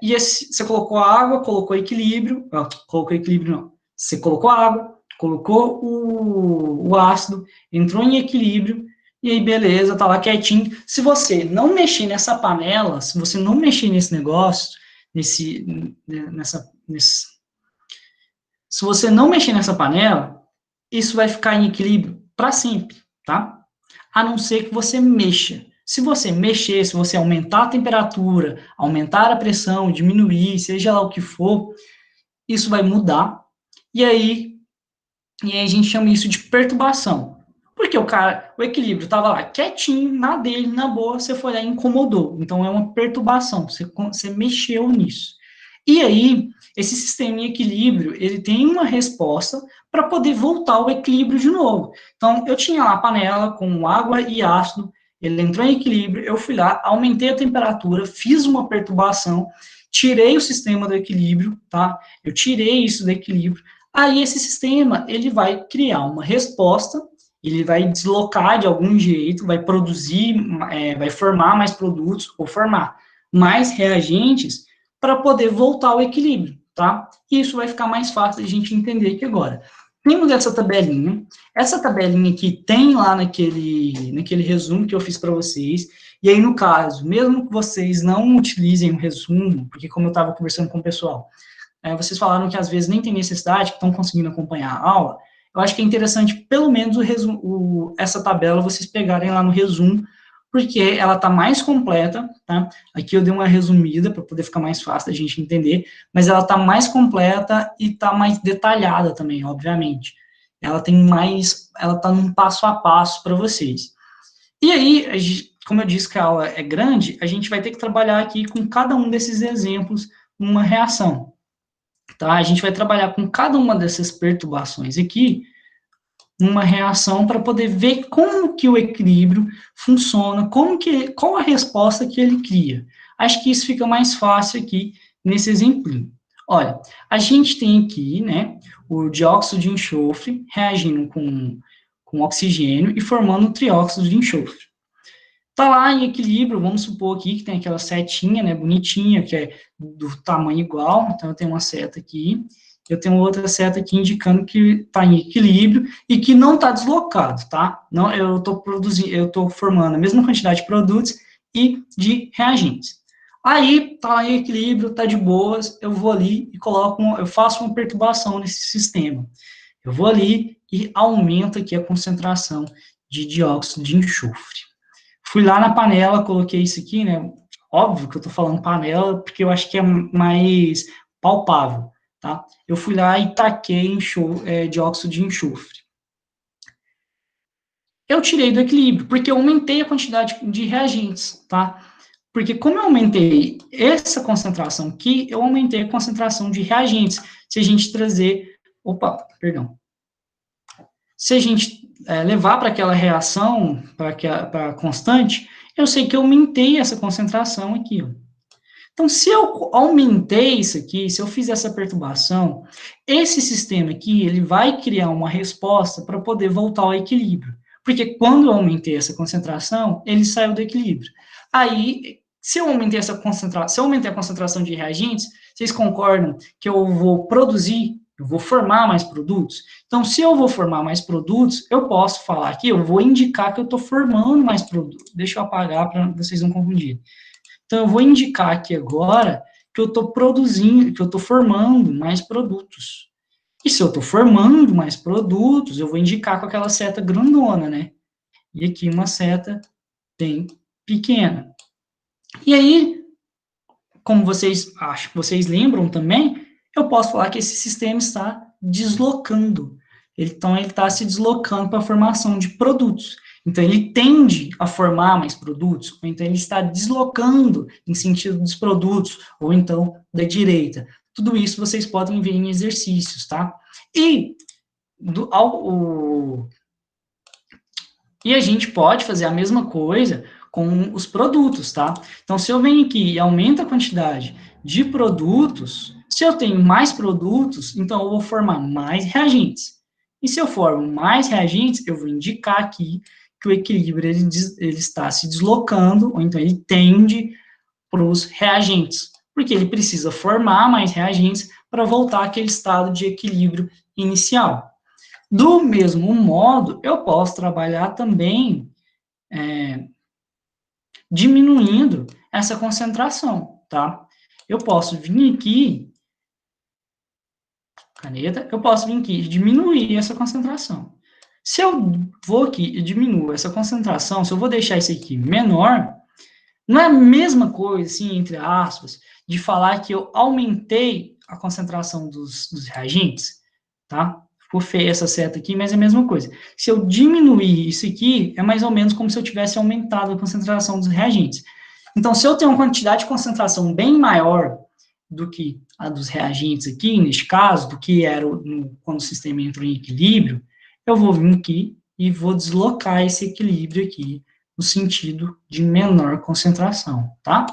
Você colocou água, colocou equilíbrio, colocou equilíbrio não. Você colocou água, colocou o ácido, entrou em equilíbrio, e aí beleza, tá lá quietinho. Se você não mexer nessa panela, se você não mexer nesse negócio, se você não mexer nessa panela, isso vai ficar em equilíbrio para sempre, tá? A não ser que você mexa. Se você mexer, se você aumentar a temperatura, aumentar a pressão, diminuir, seja lá o que for, isso vai mudar. E aí a gente chama isso de perturbação. Porque o equilíbrio estava lá quietinho, na dele, na boa, você foi lá e incomodou. Então é uma perturbação, você mexeu nisso. E aí, esse sistema em equilíbrio, ele tem uma resposta para poder voltar ao equilíbrio de novo. Então, eu tinha lá a panela com água e ácido, ele entrou em equilíbrio, eu fui lá, aumentei a temperatura, fiz uma perturbação, tirei o sistema do equilíbrio, tá? Eu tirei isso do equilíbrio. Aí esse sistema, ele vai criar uma resposta, ele vai deslocar de algum jeito, vai produzir, vai formar mais produtos, ou formar mais reagentes, para poder voltar ao equilíbrio, tá? E isso vai ficar mais fácil de a gente entender aqui agora. Temos essa tabelinha aqui tem lá naquele resumo que eu fiz para vocês, e aí no caso, mesmo que vocês não utilizem o resumo, porque como eu estava conversando com o pessoal, vocês falaram que às vezes nem tem necessidade, que estão conseguindo acompanhar a aula, eu acho que é interessante, pelo menos, essa tabela vocês pegarem lá no resumo, porque ela está mais completa, tá? Aqui eu dei uma resumida, para poder ficar mais fácil da gente entender, mas ela está mais completa e está mais detalhada também, obviamente. Ela está num passo a passo para vocês. E aí, como eu disse que a aula é grande, a gente vai ter que trabalhar aqui com cada um desses exemplos numa reação. Tá? A gente vai trabalhar com cada uma dessas perturbações aqui, uma reação para poder ver como que o equilíbrio funciona, qual a resposta que ele cria. Acho que isso fica mais fácil aqui nesse exemplo. Olha, a gente tem aqui, né, o dióxido de enxofre reagindo com oxigênio e formando um trióxido de enxofre. Tá lá em equilíbrio, vamos supor aqui que tem aquela setinha, né, bonitinha, que é do tamanho igual, então eu tenho uma seta aqui, eu tenho outra seta aqui indicando que está em equilíbrio e que não está deslocado, tá? Não, eu estou formando a mesma quantidade de produtos e de reagentes. Aí, tá lá em equilíbrio, tá de boas, eu vou ali e eu faço uma perturbação nesse sistema. Eu vou ali e aumento aqui a concentração de dióxido de enxofre. Fui lá na panela, coloquei isso aqui, né? Óbvio que eu tô falando panela, porque eu acho que é mais palpável, tá? Eu fui lá e taquei dióxido de enxofre. Eu tirei do equilíbrio, porque eu aumentei a quantidade de reagentes, tá? Porque como eu aumentei essa concentração aqui, eu aumentei a concentração de reagentes. Se a gente trazer... Opa, perdão. Se a gente levar para aquela reação, para constante, eu sei que eu aumentei essa concentração aqui. Ó. Então, se eu aumentei isso aqui, se eu fizer essa perturbação, esse sistema aqui, ele vai criar uma resposta para poder voltar ao equilíbrio. Porque quando eu aumentei essa concentração, ele saiu do equilíbrio. Aí, se eu aumentei essa concentração, se eu aumentei a concentração de reagentes, vocês concordam que eu vou produzir, eu vou formar mais produtos? Então, se eu vou formar mais produtos, eu posso falar aqui, eu vou indicar que eu estou formando mais produtos. Deixa eu apagar para vocês não confundirem. Então, eu vou indicar aqui agora que eu estou produzindo, que eu estou formando mais produtos. E se eu estou formando mais produtos, eu vou indicar com aquela seta grandona, né? E aqui uma seta bem pequena. E aí, como vocês acho que vocês lembram também, eu posso falar que esse sistema está deslocando. Então, ele está se deslocando para a formação de produtos. Então, ele tende a formar mais produtos, ou então ele está deslocando em sentido dos produtos, ou então da direita. Tudo isso vocês podem ver em exercícios, tá? E, e a gente pode fazer a mesma coisa com os produtos, tá? Então, se eu venho aqui e aumento a quantidade de produtos, se eu tenho mais produtos, então eu vou formar mais reagentes. E se eu formo mais reagentes, eu vou indicar aqui que o equilíbrio ele está se deslocando, ou então ele tende para os reagentes, porque ele precisa formar mais reagentes para voltar àquele estado de equilíbrio inicial. Do mesmo modo, eu posso trabalhar também diminuindo essa concentração, tá? Eu posso vir aqui, caneta, eu posso vir aqui e diminuir essa concentração. Se eu vou aqui e diminuo essa concentração, se eu vou deixar isso aqui menor, não é a mesma coisa, assim, entre aspas, de falar que eu aumentei a concentração dos reagentes, tá? Ficou feia essa seta aqui, mas é a mesma coisa. Se eu diminuir isso aqui, é mais ou menos como se eu tivesse aumentado a concentração dos reagentes. Então, se eu tenho uma quantidade de concentração bem maior do que a dos reagentes aqui, neste caso, do que era quando o sistema entrou em equilíbrio, eu vou vir aqui e vou deslocar esse equilíbrio aqui no sentido de menor concentração, tá?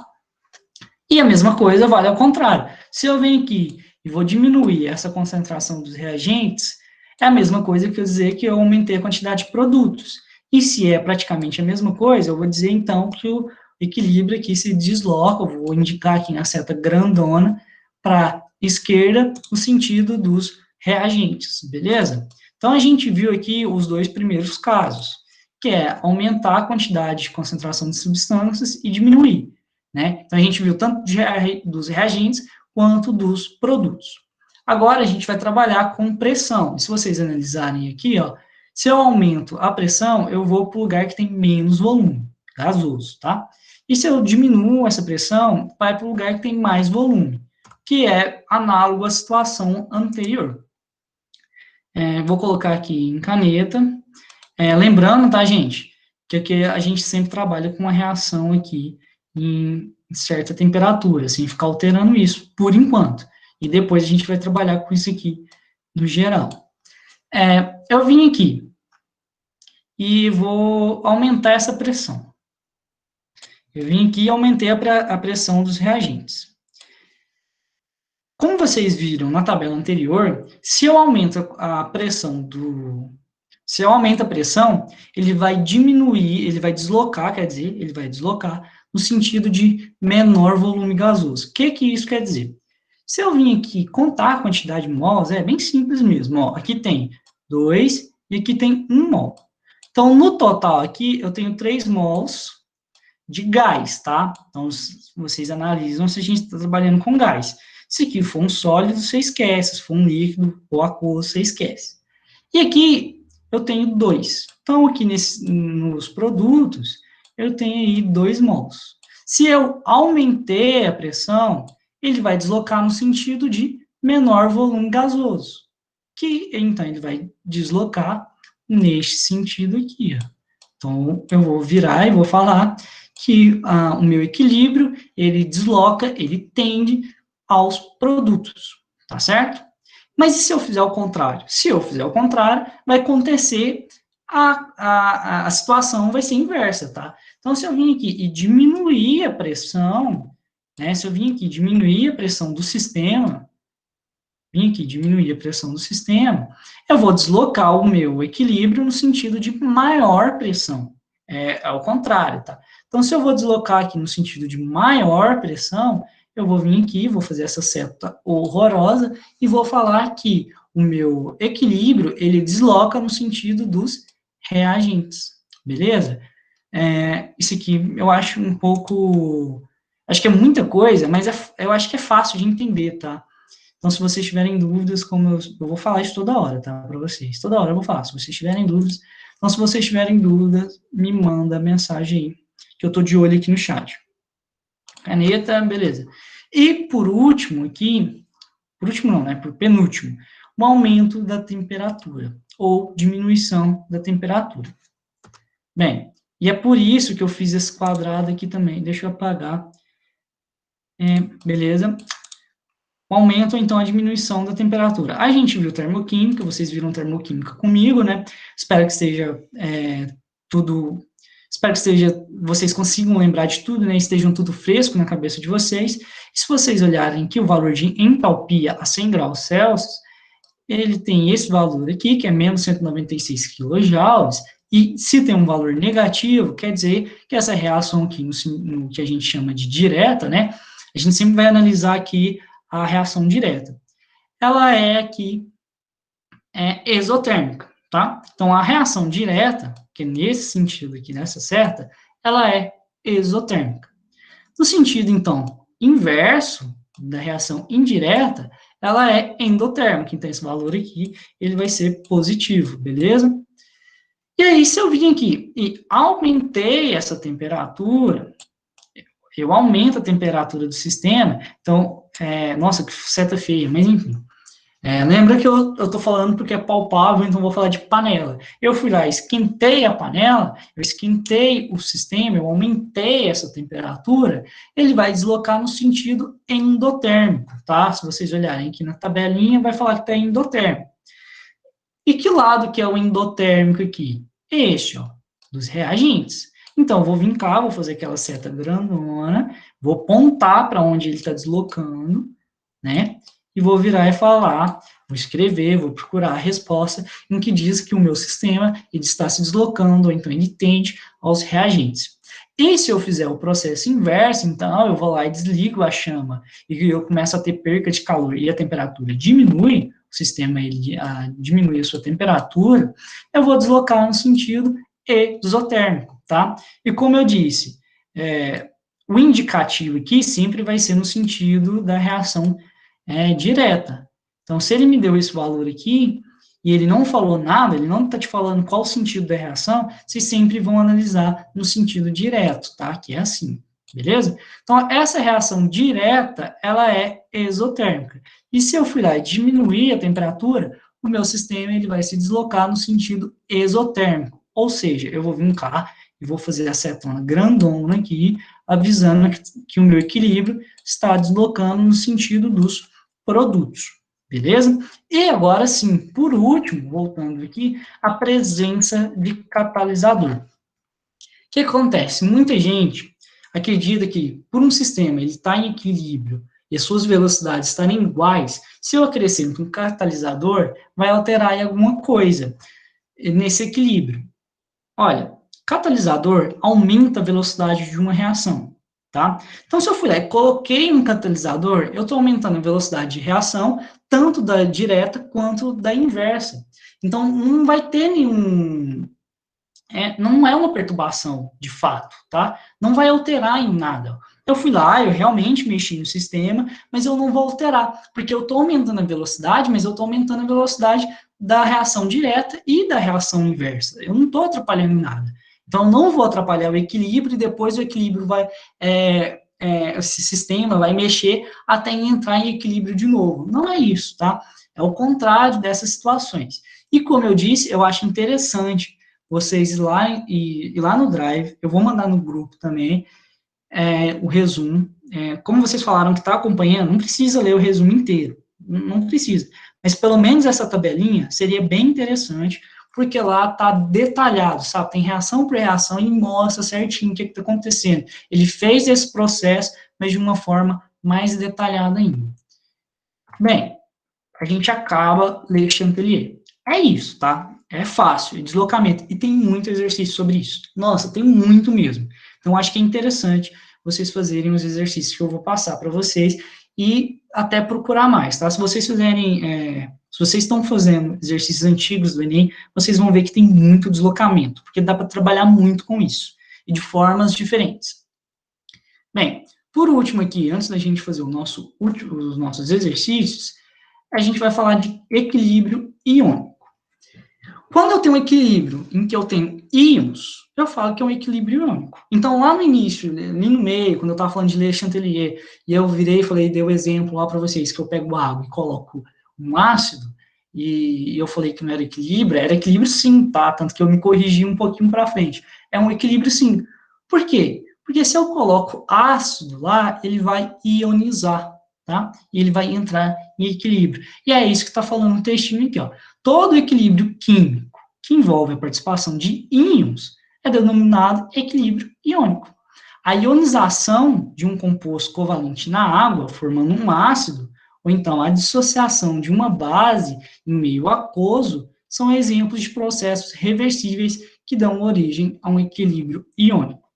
E a mesma coisa vale ao contrário. Se eu venho aqui e vou diminuir essa concentração dos reagentes, é a mesma coisa que eu dizer que eu aumentei a quantidade de produtos. E se é praticamente a mesma coisa, eu vou dizer então que o equilíbrio aqui se desloca, eu vou indicar aqui na seta grandona para a esquerda no sentido dos reagentes, beleza? Então a gente viu aqui os dois primeiros casos, que é aumentar a quantidade de concentração de substâncias e diminuir, né? Então a gente viu tanto dos reagentes quanto dos produtos. Agora a gente vai trabalhar com pressão. E se vocês analisarem aqui, ó, se eu aumento a pressão, eu vou para o lugar que tem menos volume, gasoso, tá? E se eu diminuo essa pressão, vai para o lugar que tem mais volume, que é análogo à situação anterior. Vou colocar aqui em caneta. Lembrando, tá, gente, que aqui a gente sempre trabalha com uma reação aqui em certa temperatura, sem ficar alterando isso, por enquanto. E depois a gente vai trabalhar com isso aqui no geral. Eu vim aqui e vou aumentar essa pressão. Eu vim aqui e aumentei a pressão dos reagentes. Como vocês viram na tabela anterior, se eu aumento a pressão Se eu aumento a pressão, ele vai diminuir, ele vai deslocar, quer dizer, ele vai deslocar no sentido de menor volume gasoso. O que isso quer dizer? Se eu vim aqui contar a quantidade de mols, é bem simples mesmo. Ó, aqui tem 2 e aqui tem 1 mol. Então, no total aqui, eu tenho 3 mols de gás, tá? Então, vocês analisam se a gente está trabalhando com gás. Se aqui for um sólido, você esquece. Se for um líquido ou aquoso, você esquece. E aqui eu tenho 2. Então, aqui nos produtos, eu tenho aí 2 mols. Se eu aumentei a pressão, ele vai deslocar no sentido de menor volume gasoso, que então ele vai deslocar neste sentido aqui. Ó. Então, eu vou virar e vou falar que o meu equilíbrio, ele desloca, ele tende aos produtos, tá certo? Mas e se eu fizer o contrário? Se eu fizer o contrário, vai acontecer, a situação vai ser inversa, tá? Então, se eu vim aqui e diminuir a pressão, né, se eu vim aqui diminuir a pressão do sistema, eu vou deslocar o meu equilíbrio no sentido de maior pressão. é ao contrário, tá? Então, se eu vou deslocar aqui no sentido de maior pressão, eu vou vir aqui, vou fazer essa seta horrorosa e vou falar que o meu equilíbrio, ele desloca no sentido dos reagentes, beleza? Isso aqui eu acho um pouco... Acho que é muita coisa, mas eu acho que é fácil de entender, tá? Então, se vocês tiverem dúvidas, como eu vou falar isso toda hora, tá? Para vocês. Toda hora eu vou falar. Se vocês tiverem dúvidas, então, se vocês tiverem dúvidas, me manda mensagem aí, que eu tô de olho aqui no chat. Caneta, beleza. E por último aqui, por último não, né? Por penúltimo, o aumento da temperatura, ou diminuição da temperatura. Bem, e é por isso que eu fiz esse quadrado aqui também. Deixa eu apagar. Beleza? O aumento, ou então a diminuição da temperatura. A gente viu termoquímica, vocês viram termoquímica comigo, né? Espero que esteja tudo... Espero que vocês consigam lembrar de tudo, né? Estejam tudo fresco na cabeça de vocês. E se vocês olharem que o valor de entalpia a 100 graus Celsius, ele tem esse valor aqui, que é menos 196 quilojoules, e se tem um valor negativo, quer dizer que essa reação aqui, no que a gente chama de direta, né? A gente sempre vai analisar aqui a reação direta. Ela é aqui exotérmica, tá? Então, a reação direta, que é nesse sentido aqui, nessa seta, ela é exotérmica. No sentido, então, inverso da reação indireta, ela é endotérmica. Então, esse valor aqui, ele vai ser positivo, beleza? E aí, se eu vim aqui e aumentei essa temperatura, eu aumento a temperatura do sistema, então, nossa, que seta feia, mas enfim. Lembra que eu estou falando porque é palpável, então vou falar de panela. Eu fui lá, esquentei a panela, eu esquentei o sistema, eu aumentei essa temperatura, ele vai deslocar no sentido endotérmico, tá? Se vocês olharem aqui na tabelinha, vai falar que está endotérmico. E que lado que é o endotérmico aqui? Este, ó, dos reagentes. Então, vou vir cá, vou fazer aquela seta grandona, vou apontar para onde ele está deslocando, né? E vou virar e falar, vou escrever, vou procurar a resposta em que diz que o meu sistema ele está se deslocando, ou então ele tende aos reagentes. E se eu fizer o processo inverso, então eu vou lá e desligo a chama, e eu começo a ter perca de calor e a temperatura diminui, o sistema ele, diminui a sua temperatura, eu vou deslocar no sentido exotérmico, tá? E como eu disse, o indicativo aqui sempre vai ser no sentido da reação direta. Então, se ele me deu esse valor aqui, e ele não falou nada, ele não está te falando qual o sentido da reação, vocês sempre vão analisar no sentido direto, tá? Que é assim, beleza? Então, essa reação direta, ela é exotérmica. E se eu fui lá e diminuir a temperatura, o meu sistema ele vai se deslocar no sentido exotérmico. Ou seja, eu vou vir cá e vou fazer a setona grandona aqui, avisando que o meu equilíbrio está deslocando no sentido dos produtos, beleza? E agora sim, por último, voltando aqui, a presença de catalisador. O que acontece? Muita gente acredita que, por um sistema ele está em equilíbrio e as suas velocidades estarem iguais, se eu acrescento um catalisador, vai alterar em alguma coisa nesse equilíbrio. Olha, catalisador aumenta a velocidade de uma reação, tá? Então, se eu fui lá e coloquei um catalisador, eu estou aumentando a velocidade de reação, tanto da direta quanto da inversa. Então, não vai ter nenhum... não é uma perturbação, de fato, tá? Não vai alterar em nada. Eu fui lá, eu realmente mexi no sistema, mas eu não vou alterar, porque eu estou aumentando a velocidade, mas eu estou aumentando a velocidade da reação direta e da reação inversa. Eu não estou atrapalhando em nada. Então, eu não vou atrapalhar o equilíbrio e depois o equilíbrio vai... esse sistema vai mexer até entrar em equilíbrio de novo. Não é isso, tá? É o contrário dessas situações. E como eu disse, eu acho interessante vocês ir lá no Drive, eu vou mandar no grupo também, o resumo. Como vocês falaram que está acompanhando, não precisa ler o resumo inteiro, não precisa. Mas pelo menos essa tabelinha seria bem interessante, porque lá está detalhado, sabe? Tem reação por reação e mostra certinho o que está acontecendo. Ele fez esse processo, mas de uma forma mais detalhada ainda. Bem, a gente acaba Le Chatelier. É isso, tá? É fácil, é deslocamento, e tem muito exercício sobre isso. Nossa, tem muito mesmo. Então, acho que é interessante vocês fazerem os exercícios que eu vou passar para vocês e até procurar mais, tá? Se vocês fizerem, se vocês estão fazendo exercícios antigos do Enem, vocês vão ver que tem muito deslocamento, porque dá para trabalhar muito com isso, e de formas diferentes. Bem, por último aqui, antes da gente fazer os nossos exercícios, a gente vai falar de equilíbrio iônico. Quando eu tenho um equilíbrio em que eu tenho íons, eu falo que é um equilíbrio iônico. Então, lá no início, ali no meio, quando eu estava falando de Le Chatelier, e eu virei e falei, dei o exemplo lá para vocês, que eu pego água e coloco um ácido, e eu falei que não era equilíbrio sim, tá? Tanto que eu me corrigi um pouquinho para frente. É um equilíbrio sim. Por quê? Porque se eu coloco ácido lá, ele vai ionizar, tá? E ele vai entrar em equilíbrio. E é isso que está falando no textinho aqui, ó. Todo equilíbrio químico que envolve a participação de íons é denominado equilíbrio iônico. A ionização de um composto covalente na água, formando um ácido, ou então a dissociação de uma base em meio aquoso, são exemplos de processos reversíveis que dão origem a um equilíbrio iônico.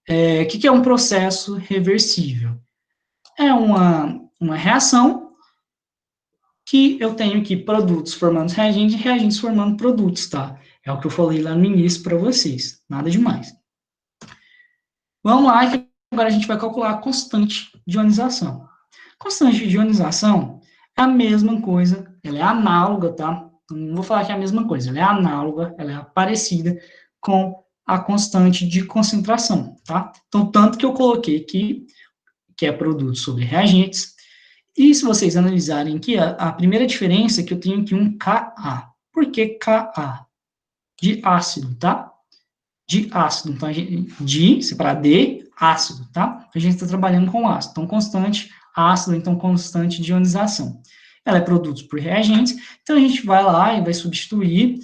O que é um processo reversível? É uma reação que eu tenho aqui produtos formando reagentes e reagentes formando produtos, tá? É o que eu falei lá no início para vocês, nada demais. Vamos lá, que agora a gente vai calcular a constante de ionização. Constante de ionização é a mesma coisa, ela é análoga, tá? Não vou falar que é a mesma coisa, ela é análoga, ela é parecida com a constante de concentração, tá? Então, tanto que eu coloquei aqui, que é produto sobre reagentes, e se vocês analisarem aqui, a primeira diferença é que eu tenho aqui um Ka. Por que Ka? De ácido, tá? De ácido. Então, separado de ácido, tá? A gente está trabalhando com ácido. Então, constante ácido, então constante de ionização. Ela é produto por reagentes, então a gente vai lá e vai substituir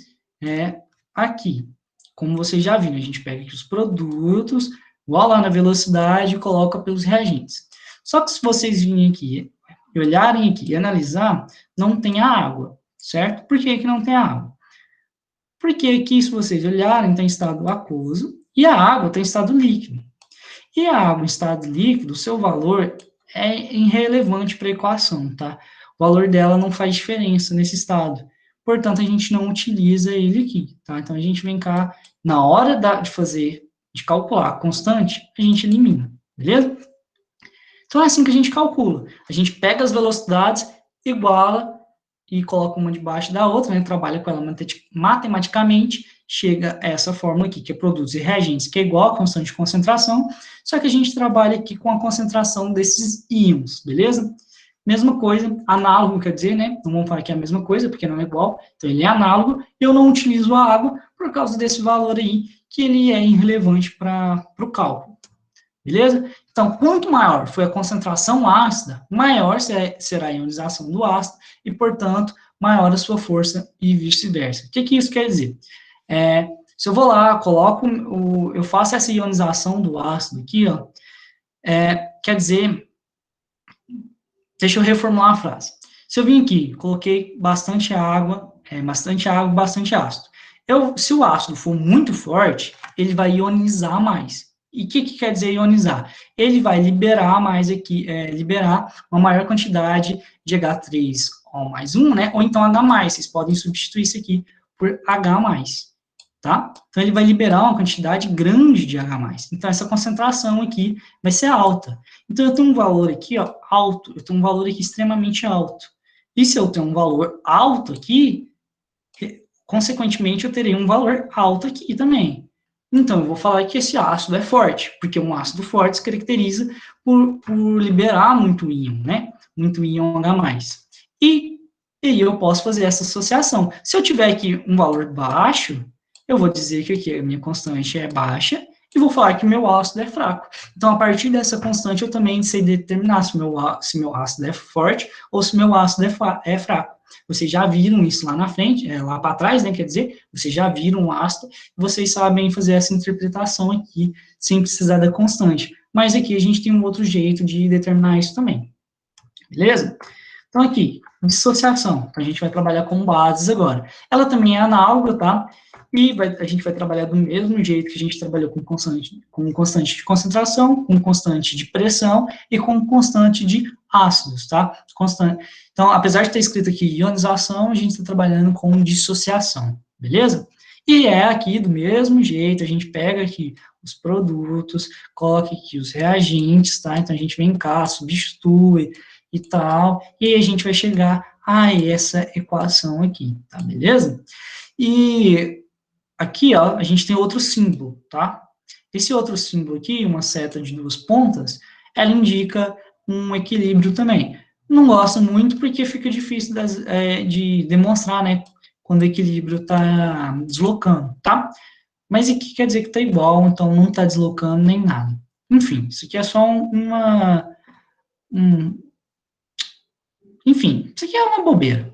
aqui. Como vocês já viram, a gente pega aqui os produtos, igual lá na velocidade e coloca pelos reagentes. Só que se vocês virem aqui e olharem aqui e analisar, não tem a água, certo? Por que que não tem a água? Porque aqui, se vocês olharem, está em estado aquoso e a água está em estado líquido. E a água em estado líquido, o seu valor é irrelevante para a equação, tá? O valor dela não faz diferença nesse estado. Portanto, a gente não utiliza ele aqui, tá? Então, a gente vem cá, na hora de calcular a constante, a gente elimina, beleza? Então, é assim que a gente calcula. A gente pega as velocidades, iguala e coloca uma debaixo da outra, né? Trabalha com ela matematicamente, chega a essa fórmula aqui, que é produtos e reagentes, que é igual a constante de concentração, só que a gente trabalha aqui com a concentração desses íons, beleza? Mesma coisa, análogo quer dizer, né? Não vamos falar que é a mesma coisa, porque não é igual, então ele é análogo, eu não utilizo a água por causa desse valor aí, que ele é irrelevante para o cálculo. Beleza? Então, quanto maior for a concentração ácida, maior será a ionização do ácido e, portanto, maior a sua força e vice-versa. O que isso quer dizer? Se eu vou lá, eu faço essa ionização do ácido aqui, ó, quer dizer, deixa eu reformular a frase. Se eu vim aqui, coloquei bastante água, bastante ácido. Se o ácido for muito forte, ele vai ionizar mais. E o que quer dizer ionizar? Ele vai liberar mais aqui, liberar uma maior quantidade de H3O mais 1, né? Ou então H+. Vocês podem substituir isso aqui por H+, tá? Então, ele vai liberar uma quantidade grande de H+. Então, essa concentração aqui vai ser alta. Então, eu tenho um valor aqui, ó, alto. Eu tenho um valor aqui extremamente alto. E se eu tenho um valor alto aqui, consequentemente, eu terei um valor alto aqui também. Então, eu vou falar que esse ácido é forte, porque um ácido forte se caracteriza por liberar muito íon, né? Muito íon H+. E aí eu posso fazer essa associação. Se eu tiver aqui um valor baixo, eu vou dizer que aqui a minha constante é baixa e vou falar que meu ácido é fraco. Então, a partir dessa constante, eu também sei determinar se meu ácido é forte ou se meu ácido é fraco. Vocês já viram isso lá na frente, lá para trás, né, quer dizer, vocês já viram o ácido, vocês sabem fazer essa interpretação aqui, sem precisar da constante. Mas aqui a gente tem um outro jeito de determinar isso também. Beleza? Então, aqui, dissociação, que a gente vai trabalhar com bases agora. Ela também é análoga, tá? E a gente vai trabalhar do mesmo jeito que a gente trabalhou com constante de concentração, com constante de pressão e com constante de ácidos, tá? Então, apesar de ter escrito aqui ionização, a gente está trabalhando com dissociação, beleza? E é aqui do mesmo jeito, a gente pega aqui os produtos, coloca aqui os reagentes, tá? Então, a gente vem cá, substitui e tal, e a gente vai chegar a essa equação aqui, tá? Beleza? E aqui, ó, a gente tem outro símbolo, tá? Esse outro símbolo aqui, uma seta de duas pontas, ela indica um equilíbrio também. Não gosto muito porque fica difícil de demonstrar, né, quando o equilíbrio está deslocando, tá? Mas aqui quer dizer que está igual, então não está deslocando nem nada. Enfim, isso aqui é só enfim, isso aqui é uma bobeira.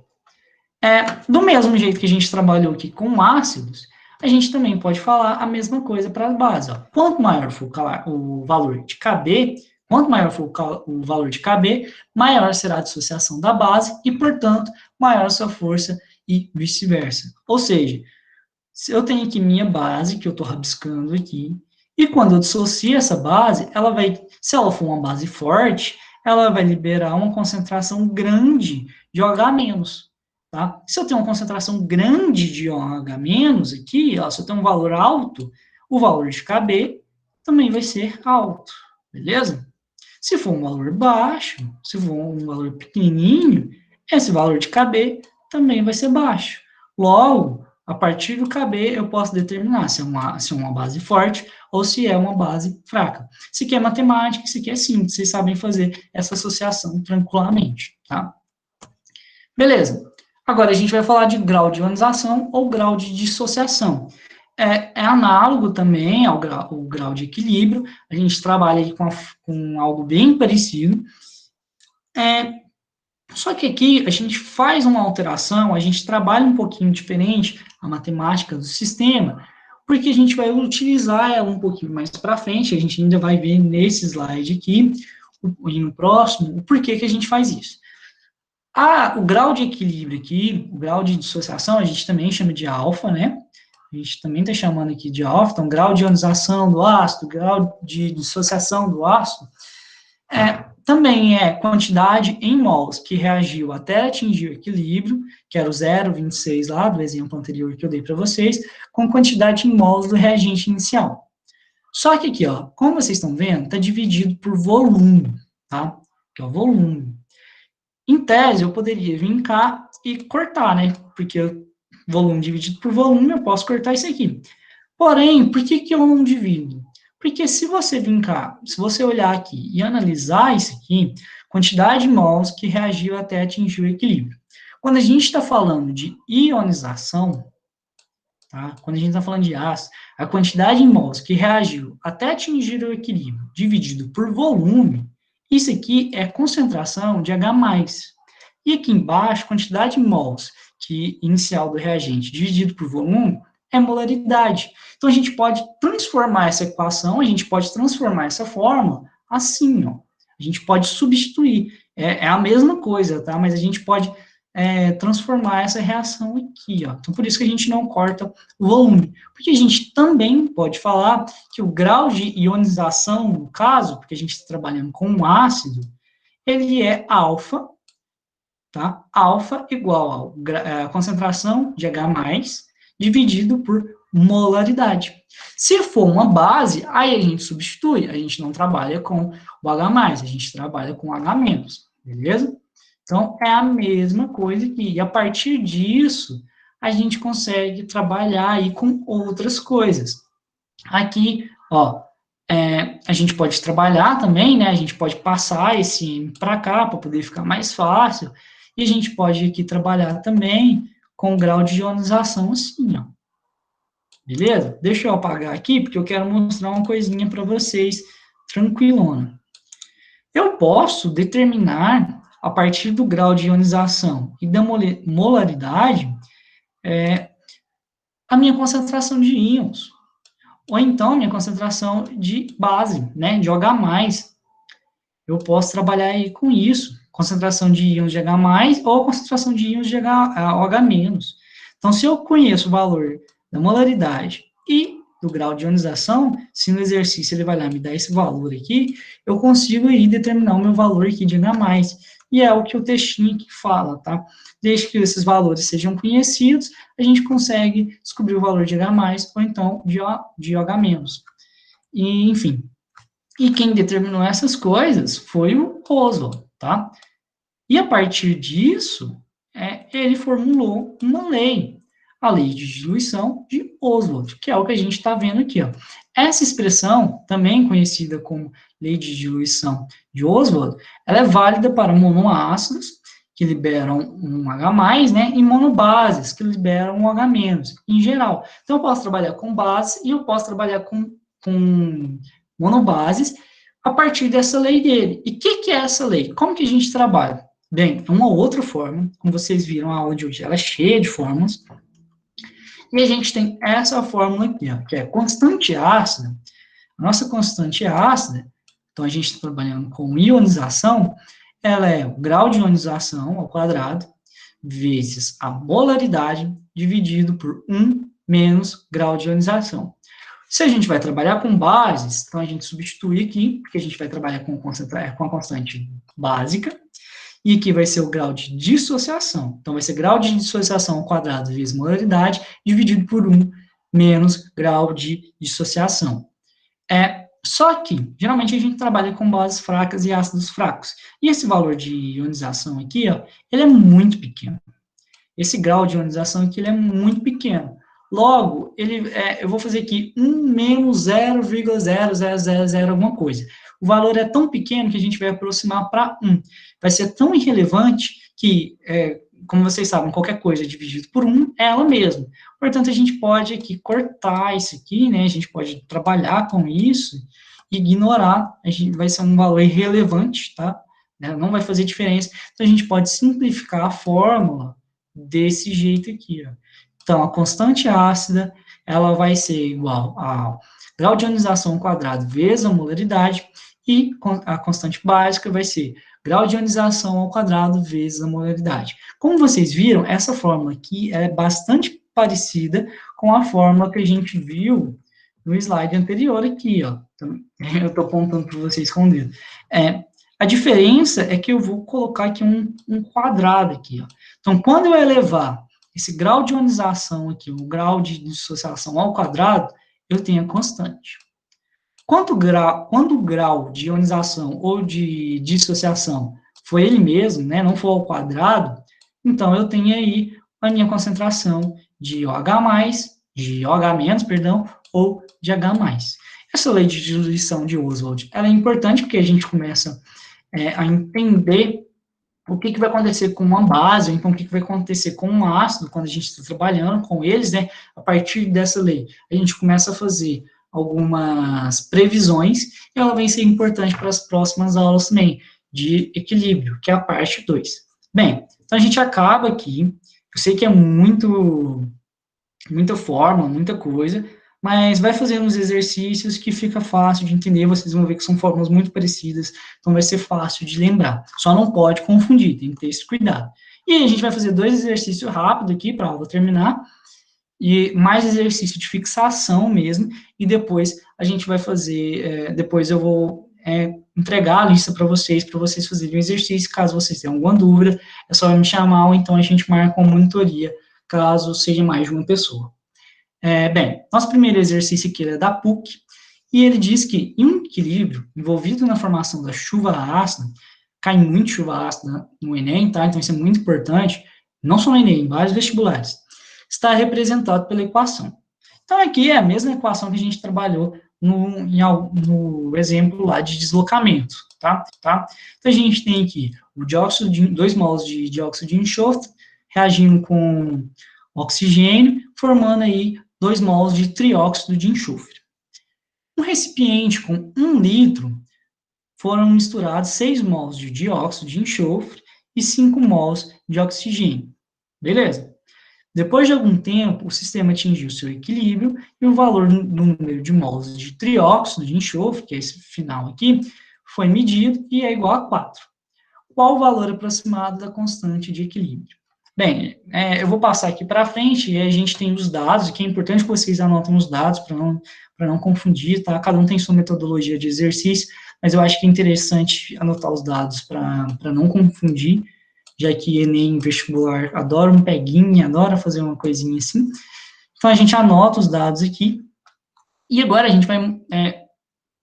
Do mesmo jeito que a gente trabalhou aqui com ácidos, a gente também pode falar a mesma coisa para as bases. Ó. Quanto maior for o valor de Kb, quanto maior for o valor de Kb, maior será a dissociação da base e, portanto, maior sua força e vice-versa. Ou seja, se eu tenho aqui minha base, que eu estou rabiscando aqui, e quando eu dissocio essa base, se ela for uma base forte, ela vai liberar uma concentração grande de OH-. Tá? Se eu tenho uma concentração grande de OH- aqui, ó, se eu tenho um valor alto, o valor de Kb também vai ser alto, beleza? Se for um valor baixo, se for um valor pequenininho, esse valor de Kb também vai ser baixo. Logo, a partir do Kb, eu posso determinar se é uma base forte ou se é uma base fraca. Isso aqui é matemática, isso aqui é simples, vocês sabem fazer essa associação tranquilamente, tá? Beleza. Agora a gente vai falar de grau de ionização ou grau de dissociação. É análogo também ao grau de equilíbrio, a gente trabalha aí com algo bem parecido. Só que aqui a gente faz uma alteração, a gente trabalha um pouquinho diferente a matemática do sistema, porque a gente vai utilizar ela um pouquinho mais para frente, a gente ainda vai ver nesse slide aqui, e no próximo, o porquê que a gente faz isso. O grau de equilíbrio aqui, o grau de dissociação, a gente também chama de alfa, né? A gente também está chamando aqui de alfa, então grau de ionização do ácido, grau de dissociação do ácido, também é quantidade em mols que reagiu até atingir o equilíbrio, que era o 0,26 lá do exemplo anterior que eu dei para vocês, com quantidade em mols do reagente inicial. Só que aqui, ó, como vocês estão vendo, está dividido por volume, tá? Que é o volume. Em tese, eu poderia vir cá e cortar, né? Porque volume dividido por volume, eu posso cortar isso aqui. Porém, por que eu não divido? Porque se você vir cá, se você olhar aqui e analisar isso aqui, quantidade de mols que reagiu até atingir o equilíbrio. Quando a gente está falando de ionização, tá? Quando a gente está falando de ácido, a quantidade de mols que reagiu até atingir o equilíbrio, dividido por volume, isso aqui é concentração de H+. E aqui embaixo, quantidade de mols inicial do reagente dividido por volume é molaridade. Então, a gente pode transformar essa equação, a gente pode transformar essa fórmula assim, ó. A gente pode substituir. É a mesma coisa, tá? Mas a gente pode transformar essa reação aqui, ó. Então, por isso que a gente não corta o volume. Porque a gente também pode falar que o grau de ionização, no caso, porque a gente está trabalhando com um ácido, ele é alfa, tá? Alfa igual a concentração de H+, dividido por molaridade. Se for uma base, aí a gente substitui, a gente não trabalha com o H+, a gente trabalha com H-, beleza? Então, é a mesma coisa aqui. E a partir disso, a gente consegue trabalhar aí com outras coisas. Aqui, ó, a gente pode trabalhar também, né? A gente pode passar esse M para cá, para poder ficar mais fácil. E a gente pode aqui trabalhar também com o grau de ionização assim, ó. Beleza? Deixa eu apagar aqui, porque eu quero mostrar uma coisinha para vocês, tranquilona. Eu posso determinar, a partir do grau de ionização e da molaridade, a minha concentração de íons. Ou então, a minha concentração de base, né, de OH+. Eu posso trabalhar aí com isso. concentração de íons de H+, ou concentração de íons de OH-. Então, se eu conheço o valor da molaridade e do grau de ionização, se no exercício ele vai lá me dar esse valor aqui, eu consigo aí determinar o meu valor aqui de H+, e é o que o textinho aqui fala, tá? Desde que esses valores sejam conhecidos, a gente consegue descobrir o valor de H+, ou então de OH-. E, enfim, e quem determinou essas coisas foi o Oswald, tá? E a partir disso, ele formulou uma lei, a lei de diluição de Oswald, que é o que a gente está vendo aqui, ó. Essa expressão, também conhecida como lei de diluição de Oswald, ela é válida para monoácidos, que liberam um H+, né, e monobases, que liberam um H-, em geral. Então, eu posso trabalhar com bases e eu posso trabalhar com monobases a partir dessa lei dele. E o que é essa lei? Como que a gente trabalha? Bem, uma outra forma, como vocês viram, a aula de hoje, ela é cheia de fórmulas, e a gente tem essa fórmula aqui, ó, que é constante ácida. A nossa constante ácida, então a gente está trabalhando com ionização, ela é o grau de ionização ao quadrado, vezes a molaridade, dividido por 1 menos grau de ionização. Se a gente vai trabalhar com bases, então a gente substitui aqui, porque a gente vai trabalhar com a constante básica, e aqui vai ser o grau de dissociação. Então, vai ser grau de dissociação ao quadrado vezes molaridade, dividido por 1 menos grau de dissociação. Só que, geralmente, a gente trabalha com bases fracas e ácidos fracos. E esse valor de ionização aqui, ó, ele é muito pequeno. Esse grau de ionização aqui, ele é muito pequeno. Logo, eu vou fazer aqui 1 menos 0,0000 alguma coisa. O valor é tão pequeno que a gente vai aproximar para 1. Vai ser tão irrelevante que, como vocês sabem, qualquer coisa dividido por 1 é ela mesma. Portanto, a gente pode aqui cortar isso aqui, né? A gente pode trabalhar com isso e ignorar. Vai ser um valor irrelevante, tá? Não vai fazer diferença. Então, a gente pode simplificar a fórmula desse jeito aqui, ó. Então, a constante ácida, ela vai ser igual ao grau de ionização ao quadrado vezes a molaridade, e a constante básica vai ser grau de ionização ao quadrado vezes a molaridade. Como vocês viram, essa fórmula aqui é bastante parecida com a fórmula que a gente viu no slide anterior aqui, ó. Então, eu estou apontando para vocês com o dedo. A diferença é que eu vou colocar aqui um quadrado aqui, ó. Então, quando eu elevar esse grau de ionização aqui, o grau de dissociação ao quadrado, eu tenho a constante. Quando o grau de ionização ou de dissociação for ele mesmo, né, não for ao quadrado, então eu tenho aí a minha concentração de OH+, de OH-, perdão, ou de H+. Essa lei de diluição de Oswald, ela é importante porque a gente começa a entender o que vai acontecer com uma base, ou então o que vai acontecer com um ácido, quando a gente está trabalhando com eles, né, a partir dessa lei. A gente começa a fazer algumas previsões, e ela vai ser importante para as próximas aulas também, de equilíbrio, que é a parte 2. Bem, então a gente acaba aqui, eu sei que é muita forma, muita coisa, mas vai fazendo uns exercícios que fica fácil de entender, vocês vão ver que são fórmulas muito parecidas, então vai ser fácil de lembrar. Só não pode confundir, tem que ter esse cuidado. E aí a gente vai fazer 2 exercícios rápidos aqui, para a aula terminar, e mais exercício de fixação mesmo, e depois a gente vai fazer, depois eu vou entregar a lista para vocês fazerem o exercício, caso vocês tenham alguma dúvida, é só me chamar, ou então a gente marca uma monitoria, caso seja mais de uma pessoa. Bem, nosso primeiro exercício aqui é da PUC, e ele diz que em um equilíbrio envolvido na formação da chuva ácida, cai muito chuva ácida no Enem, tá? Então isso é muito importante, não só no Enem, em vários vestibulares, está representado pela equação. Então aqui é a mesma equação que a gente trabalhou no exemplo lá de deslocamento, tá? Então a gente tem aqui o 2 mols de dióxido de enxofre reagindo com oxigênio, formando aí 2 mols de trióxido de enxofre. Um recipiente com 1 litro foram misturados 6 mols de dióxido de enxofre e 5 mols de oxigênio. Beleza? Depois de algum tempo, o sistema atingiu seu equilíbrio e o valor do número de mols de trióxido de enxofre, que é esse final aqui, foi medido e é igual a 4. qual o valor aproximado da constante de equilíbrio. Bem, eu vou passar aqui para frente, e a gente tem os dados, que é importante que vocês anotem os dados para não confundir, tá? Cada um tem sua metodologia de exercício, mas eu acho que é interessante anotar os dados para não confundir, já que Enem vestibular adora um peguinha, adora fazer uma coisinha assim. Então, a gente anota os dados aqui, e agora a gente vai,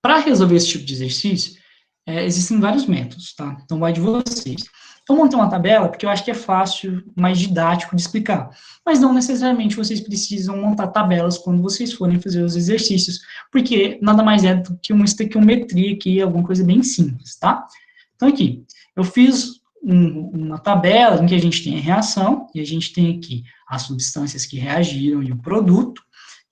para resolver esse tipo de exercício, existem vários métodos, tá? Então, vai de vocês. Eu montei uma tabela porque eu acho que é fácil, mais didático de explicar. Mas não necessariamente vocês precisam montar tabelas quando vocês forem fazer os exercícios, porque nada mais é do que uma estequiometria aqui, alguma coisa bem simples, tá? Então, aqui, eu fiz uma tabela em que a gente tem a reação, e a gente tem aqui as substâncias que reagiram e o produto,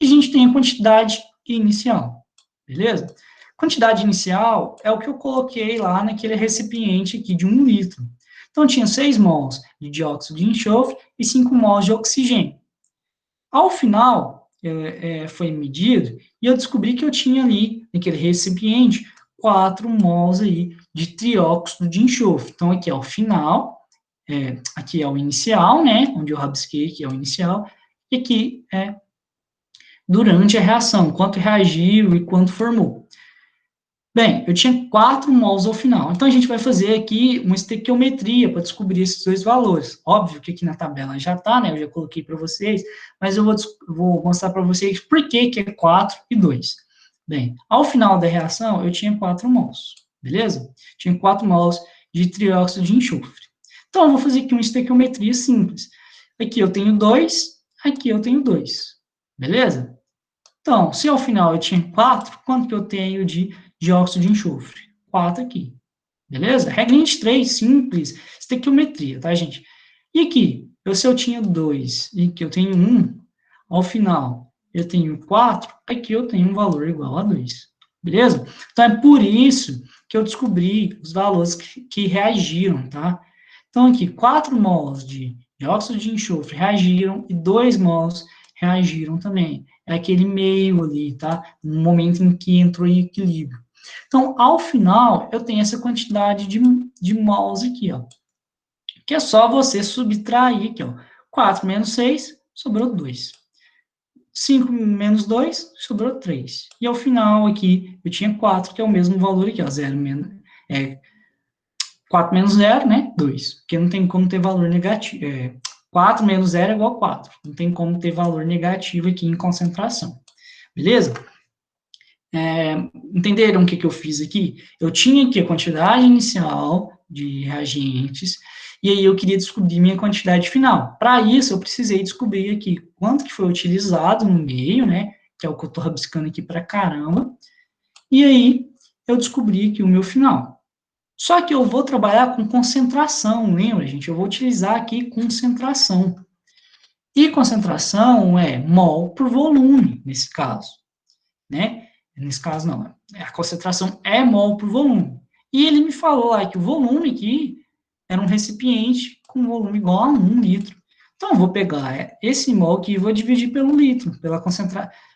e a gente tem a quantidade inicial, beleza? Quantidade inicial é o que eu coloquei lá naquele recipiente aqui de 1 litro. Então, tinha 6 mols de dióxido de enxofre e 5 mols de oxigênio. Ao final, foi medido, e eu descobri que eu tinha ali, naquele recipiente, 4 mols aí de trióxido de enxofre. Então, aqui é o final, aqui é o inicial, né, onde eu rabisquei, aqui é o inicial, e aqui é durante a reação, quanto reagiu e quanto formou. Bem, eu tinha 4 mols ao final. Então, a gente vai fazer aqui uma estequiometria para descobrir esses dois valores. Óbvio que aqui na tabela já está, né? Eu já coloquei para vocês, mas eu vou mostrar para vocês por que é 4 e 2. Bem, ao final da reação, eu tinha 4 mols, beleza? Tinha 4 mols de trióxido de enxofre. Então, eu vou fazer aqui uma estequiometria simples. Aqui eu tenho 2, aqui eu tenho 2, beleza? Então, se ao final eu tinha 4, quanto que eu tenho de dióxido de enxofre? 4 aqui, beleza? Regrinha de 3, simples, estequiometria, tá, gente? E aqui, se eu tinha 2 e que eu tenho 1, ao final eu tenho 4, aqui eu tenho um valor igual a 2, beleza? Então, é por isso que eu descobri os valores que reagiram, tá? Então, aqui, 4 mols de dióxido de enxofre reagiram e 2 mols reagiram também. É aquele meio ali, tá? No momento em que entrou em equilíbrio. Então, ao final, eu tenho essa quantidade de mols aqui, ó. Que é só você subtrair aqui, ó. 4 menos 6, sobrou 2. 5 menos 2, sobrou 3. E ao final aqui, eu tinha 4, que é o mesmo valor aqui, ó. 4 menos 0, né? 2. Porque não tem como ter valor negativo. 4 menos 0 é igual a 4. Não tem como ter valor negativo aqui em concentração. Beleza? Entenderam o que eu fiz aqui? Eu tinha aqui a quantidade inicial de reagentes, e aí eu queria descobrir minha quantidade final. Para isso, eu precisei descobrir aqui quanto que foi utilizado no meio, né? Que é o que eu estou rabiscando aqui para caramba. E aí, eu descobri aqui o meu final. Só que eu vou trabalhar com concentração, lembra, gente? Eu vou utilizar aqui concentração. E concentração é mol por volume, nesse caso, né? Nesse caso, não. A concentração é mol por volume. E ele me falou lá que o volume aqui era um recipiente com volume igual a 1 litro. Então, eu vou pegar esse mol aqui e vou dividir pelo litro,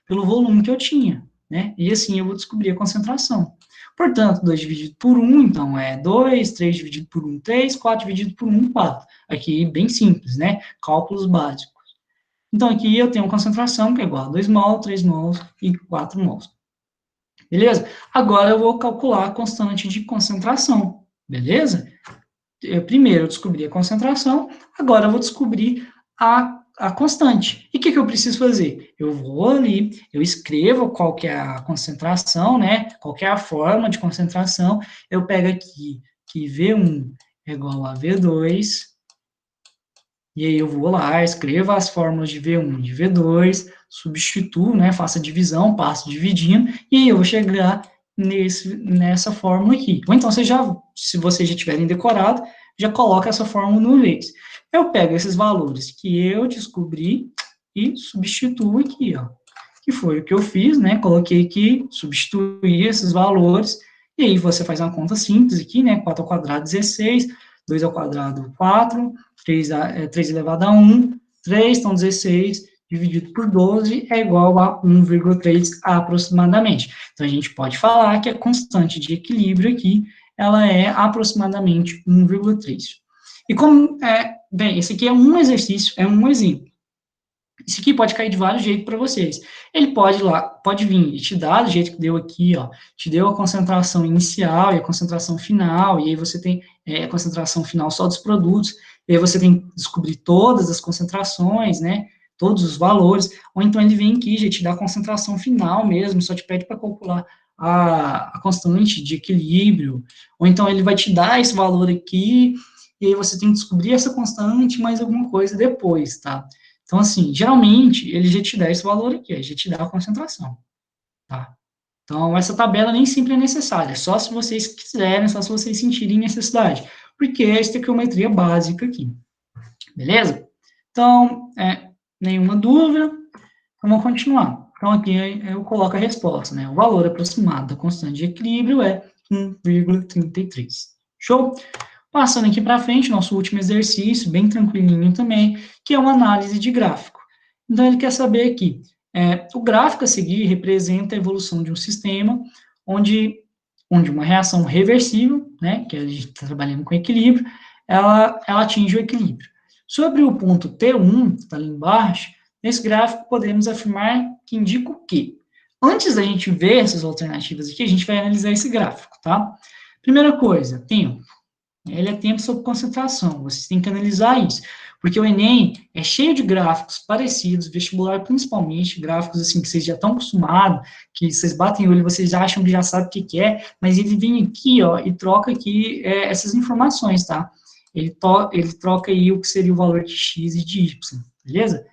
pelo volume que eu tinha, né? E assim eu vou descobrir a concentração. Portanto, 2 dividido por 1, então é 2, 3 dividido por 1, 3, 4 dividido por 1, 4. Aqui, bem simples, né? Cálculos básicos. Então, aqui eu tenho uma concentração que é igual a 2 mol, 3 mols e 4 mols. Beleza? Agora eu vou calcular a constante de concentração. Beleza? Primeiro eu descobri a concentração, agora eu vou descobrir a constante. E o que eu preciso fazer? Eu vou ali, eu escrevo qual que é a concentração, né? Qual que é a forma de concentração. Eu pego aqui que V1 é igual a V2, e aí eu vou lá, escrevo as fórmulas de V1 e de V2, substituo, né, faço a divisão, passo dividindo, e aí eu vou chegar nessa fórmula aqui. Ou então, se vocês já tiverem decorado, já coloca essa fórmula no vez. Eu pego esses valores que eu descobri e substituo aqui, ó. Que foi o que eu fiz, né, coloquei aqui, substituí esses valores, e aí você faz uma conta simples aqui, né, 4 ao quadrado, 16, 2 ao quadrado, 4, 3 elevado a 1, 3, então 16, dividido por 12 é igual a 1,3 aproximadamente. Então, a gente pode falar que a constante de equilíbrio aqui ela é aproximadamente 1,3. E como, bem, esse aqui é um exercício, é um exemplo. Isso aqui pode cair de vários jeitos para vocês. Ele pode vir e te dar do jeito que deu aqui, ó, te deu a concentração inicial e a concentração final, e aí você tem a concentração final só dos produtos, e aí você tem que descobrir todas as concentrações, né, todos os valores, ou então ele vem aqui, já te dá a concentração final mesmo, só te pede para calcular a constante de equilíbrio, ou então ele vai te dar esse valor aqui, e aí você tem que descobrir essa constante mais alguma coisa depois, tá? Então, assim, geralmente, ele já te dá esse valor aqui, ele já te dá a concentração, tá? Então, essa tabela nem sempre é necessária, só se vocês quiserem, só se vocês sentirem necessidade, porque é a estequiometria básica aqui, beleza? Então, nenhuma dúvida, vamos continuar. Então, aqui eu coloco a resposta, né? O valor aproximado da constante de equilíbrio é 1,33. Show? Passando aqui para frente, nosso último exercício, bem tranquilinho também, que é uma análise de gráfico. Então, ele quer saber aqui, o gráfico a seguir representa a evolução de um sistema onde uma reação reversível, né, que a gente está trabalhando com equilíbrio, ela atinge o equilíbrio. Sobre o ponto T1, que está ali embaixo, nesse gráfico podemos afirmar que indica o quê? Antes da gente ver essas alternativas aqui, a gente vai analisar esse gráfico, tá? Primeira coisa, tempo. Ele é tempo sob concentração, vocês têm que analisar isso, porque o Enem é cheio de gráficos parecidos, vestibular principalmente, gráficos assim que vocês já estão acostumados, que vocês batem o olho e vocês acham que já sabem o que é, mas ele vem aqui, ó, e troca aqui essas informações, tá? Ele troca aí o que seria o valor de x e de y, beleza?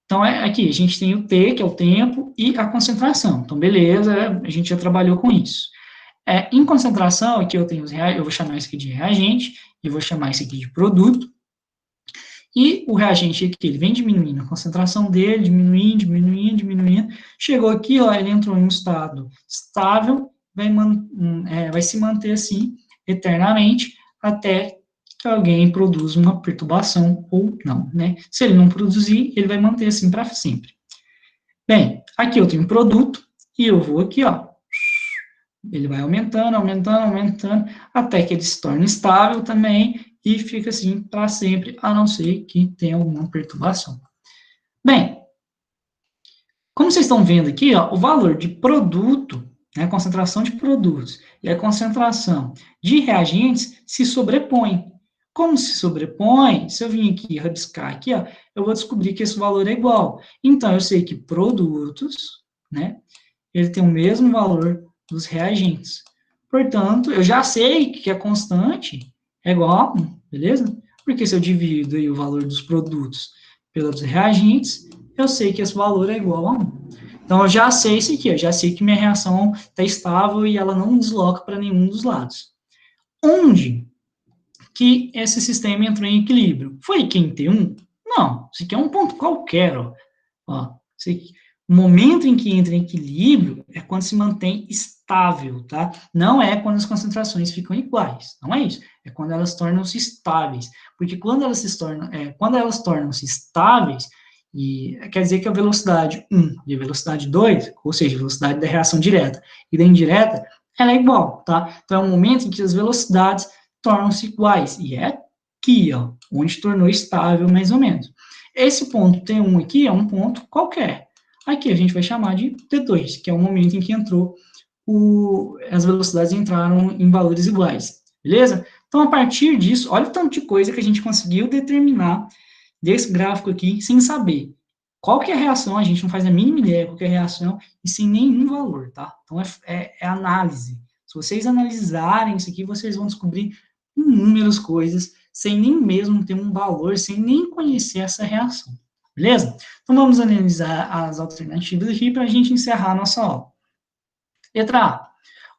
Então, aqui, a gente tem o T, que é o tempo, e a concentração. Então, beleza, a gente já trabalhou com isso. Em concentração, aqui eu tenho os reagentes, eu vou chamar isso aqui de reagente, e vou chamar isso aqui de produto, e o reagente aqui, ele vem diminuindo a concentração dele, diminuindo, chegou aqui, ó, ele entrou em um estado estável, vai se manter assim, eternamente, até que alguém produza uma perturbação ou não, né? Se ele não produzir, ele vai manter assim para sempre. Bem, aqui eu tenho um produto, e eu vou aqui, ó, ele vai aumentando, até que ele se torne estável também, e fica assim para sempre, a não ser que tenha alguma perturbação. Bem, como vocês estão vendo aqui, ó, o valor de produto, né, a concentração de produtos e a concentração de reagentes se sobrepõem. Como se sobrepõe, se eu vim aqui rabiscar aqui, ó, eu vou descobrir que esse valor é igual. Então, eu sei que produtos, né, ele tem o mesmo valor dos reagentes. Portanto, eu já sei que a constante é igual a 1, beleza? Porque se eu divido aí o valor dos produtos pelos reagentes, eu sei que esse valor é igual a 1. Então, eu já sei isso aqui, eu já sei que minha reação está estável e ela não desloca para nenhum dos lados. Onde que esse sistema entrou em equilíbrio? Foi aqui em T1? Não, isso aqui é um ponto qualquer, ó. Isso aqui. O momento em que entra em equilíbrio é quando se mantém estável, tá? Não é quando as concentrações ficam iguais, não é isso. É quando elas tornam-se estáveis. Porque quando elas tornam-se estáveis, e quer dizer que a velocidade 1 e a velocidade 2, ou seja, a velocidade da reação direta e da indireta, ela é igual, tá? Então é um momento em que as velocidades tornam-se iguais, e é aqui, ó, onde tornou estável mais ou menos. Esse ponto T1 aqui é um ponto qualquer. Aqui a gente vai chamar de T2, que é o momento em que as velocidades entraram em valores iguais, beleza? Então, a partir disso, olha o tanto de coisa que a gente conseguiu determinar desse gráfico aqui, sem saber qual que é a reação, a gente não faz a mínima ideia qual que é a reação, e sem nenhum valor, tá? Então, é análise. Se vocês analisarem isso aqui, vocês vão descobrir inúmeras coisas, sem nem mesmo ter um valor, sem nem conhecer essa reação. Beleza? Então, vamos analisar as alternativas aqui para a gente encerrar a nossa aula. Letra A.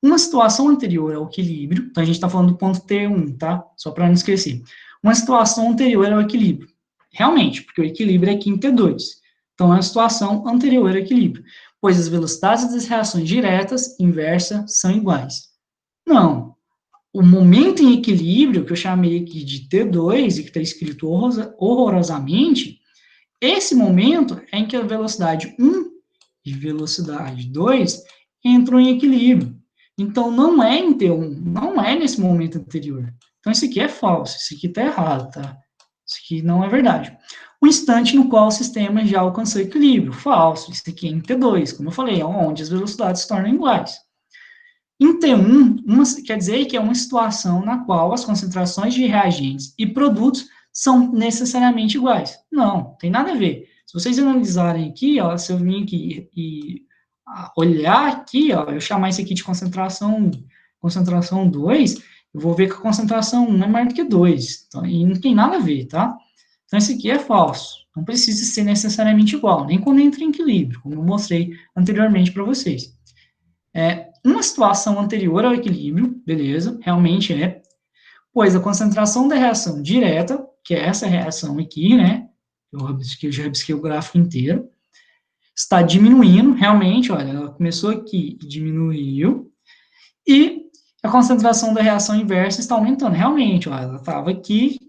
Uma situação anterior ao equilíbrio, então a gente está falando do ponto T1, tá? Só para não esquecer. Uma situação anterior ao equilíbrio. Realmente, porque o equilíbrio é aqui em T2. Então, é uma situação anterior ao equilíbrio, pois as velocidades das reações diretas e inversas são iguais. Não. O momento em equilíbrio, que eu chamei aqui de T2, e que está escrito horrorosamente, esse momento é em que a velocidade 1 e velocidade 2 entram em equilíbrio. Então, não é em T1, não é nesse momento anterior. Então, isso aqui é falso, isso aqui está errado, tá? Isso aqui não é verdade. O instante no qual o sistema já alcançou equilíbrio, falso. Isso aqui é em T2, como eu falei, é onde as velocidades se tornam iguais. Em T1, quer dizer que é uma situação na qual as concentrações de reagentes e produtos são necessariamente iguais. Não, tem nada a ver. Se vocês analisarem aqui, ó, se eu vim aqui e olhar aqui, ó, eu chamar isso aqui de concentração 1, concentração 2, eu vou ver que a concentração 1 é maior do que 2. Então, e não tem nada a ver, tá? Então, isso aqui é falso. Não precisa ser necessariamente igual, nem quando entra em equilíbrio, como eu mostrei anteriormente para vocês. Uma situação anterior ao equilíbrio, beleza, realmente é, pois a concentração da reação direta, que é essa reação aqui, né, eu já rabisquei o gráfico inteiro, está diminuindo, realmente, olha, ela começou aqui e diminuiu, e a concentração da reação inversa está aumentando, realmente, olha, ela estava aqui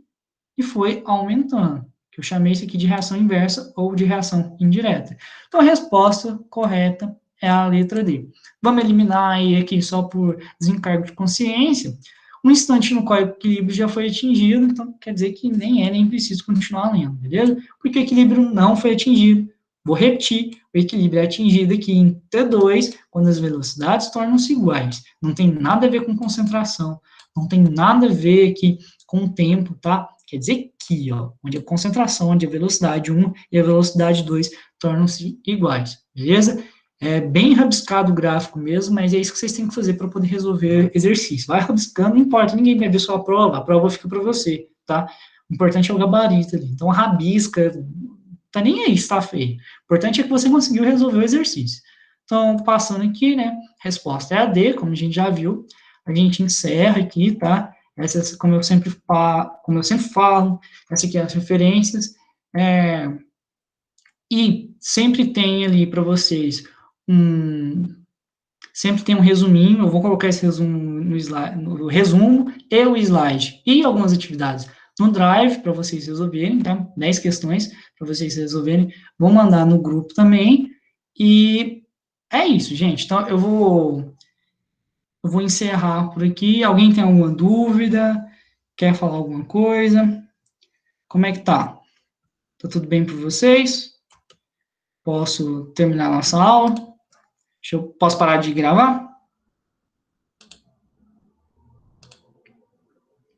e foi aumentando, que eu chamei isso aqui de reação inversa ou de reação indireta. Então, a resposta correta é a letra D. Vamos eliminar aí aqui só por desencargo de consciência. Um instante no qual o equilíbrio já foi atingido, então quer dizer que nem preciso continuar lendo, beleza? Porque o equilíbrio não foi atingido. Vou repetir, o equilíbrio é atingido aqui em T2, quando as velocidades tornam-se iguais. Não tem nada a ver com concentração, não tem nada a ver aqui com o tempo, tá? Quer dizer que, ó, onde a concentração, onde a velocidade 1 e a velocidade 2 tornam-se iguais, beleza? É bem rabiscado o gráfico mesmo, mas é isso que vocês têm que fazer para poder resolver exercício. Vai rabiscando, não importa, ninguém vai ver sua prova, a prova fica para você, tá? O importante é o gabarito ali. Então, rabisca, tá nem aí se tá feio. O importante é que você conseguiu resolver o exercício. Então, passando aqui, né, resposta é a D, como a gente já viu. A gente encerra aqui, tá? Essas, como eu sempre falo, essa aqui é as referências, e sempre tem ali para vocês sempre tem um resuminho, eu vou colocar esse resumo no slide, no resumo e o slide, e algumas atividades no Drive para vocês resolverem, tá? 10 questões para vocês resolverem, vou mandar no grupo também, e é isso, gente. Então, eu vou encerrar por aqui. Alguém tem alguma dúvida? Quer falar alguma coisa? Como é que tá? Tá tudo bem para vocês? Posso terminar a nossa aula? Posso parar de gravar?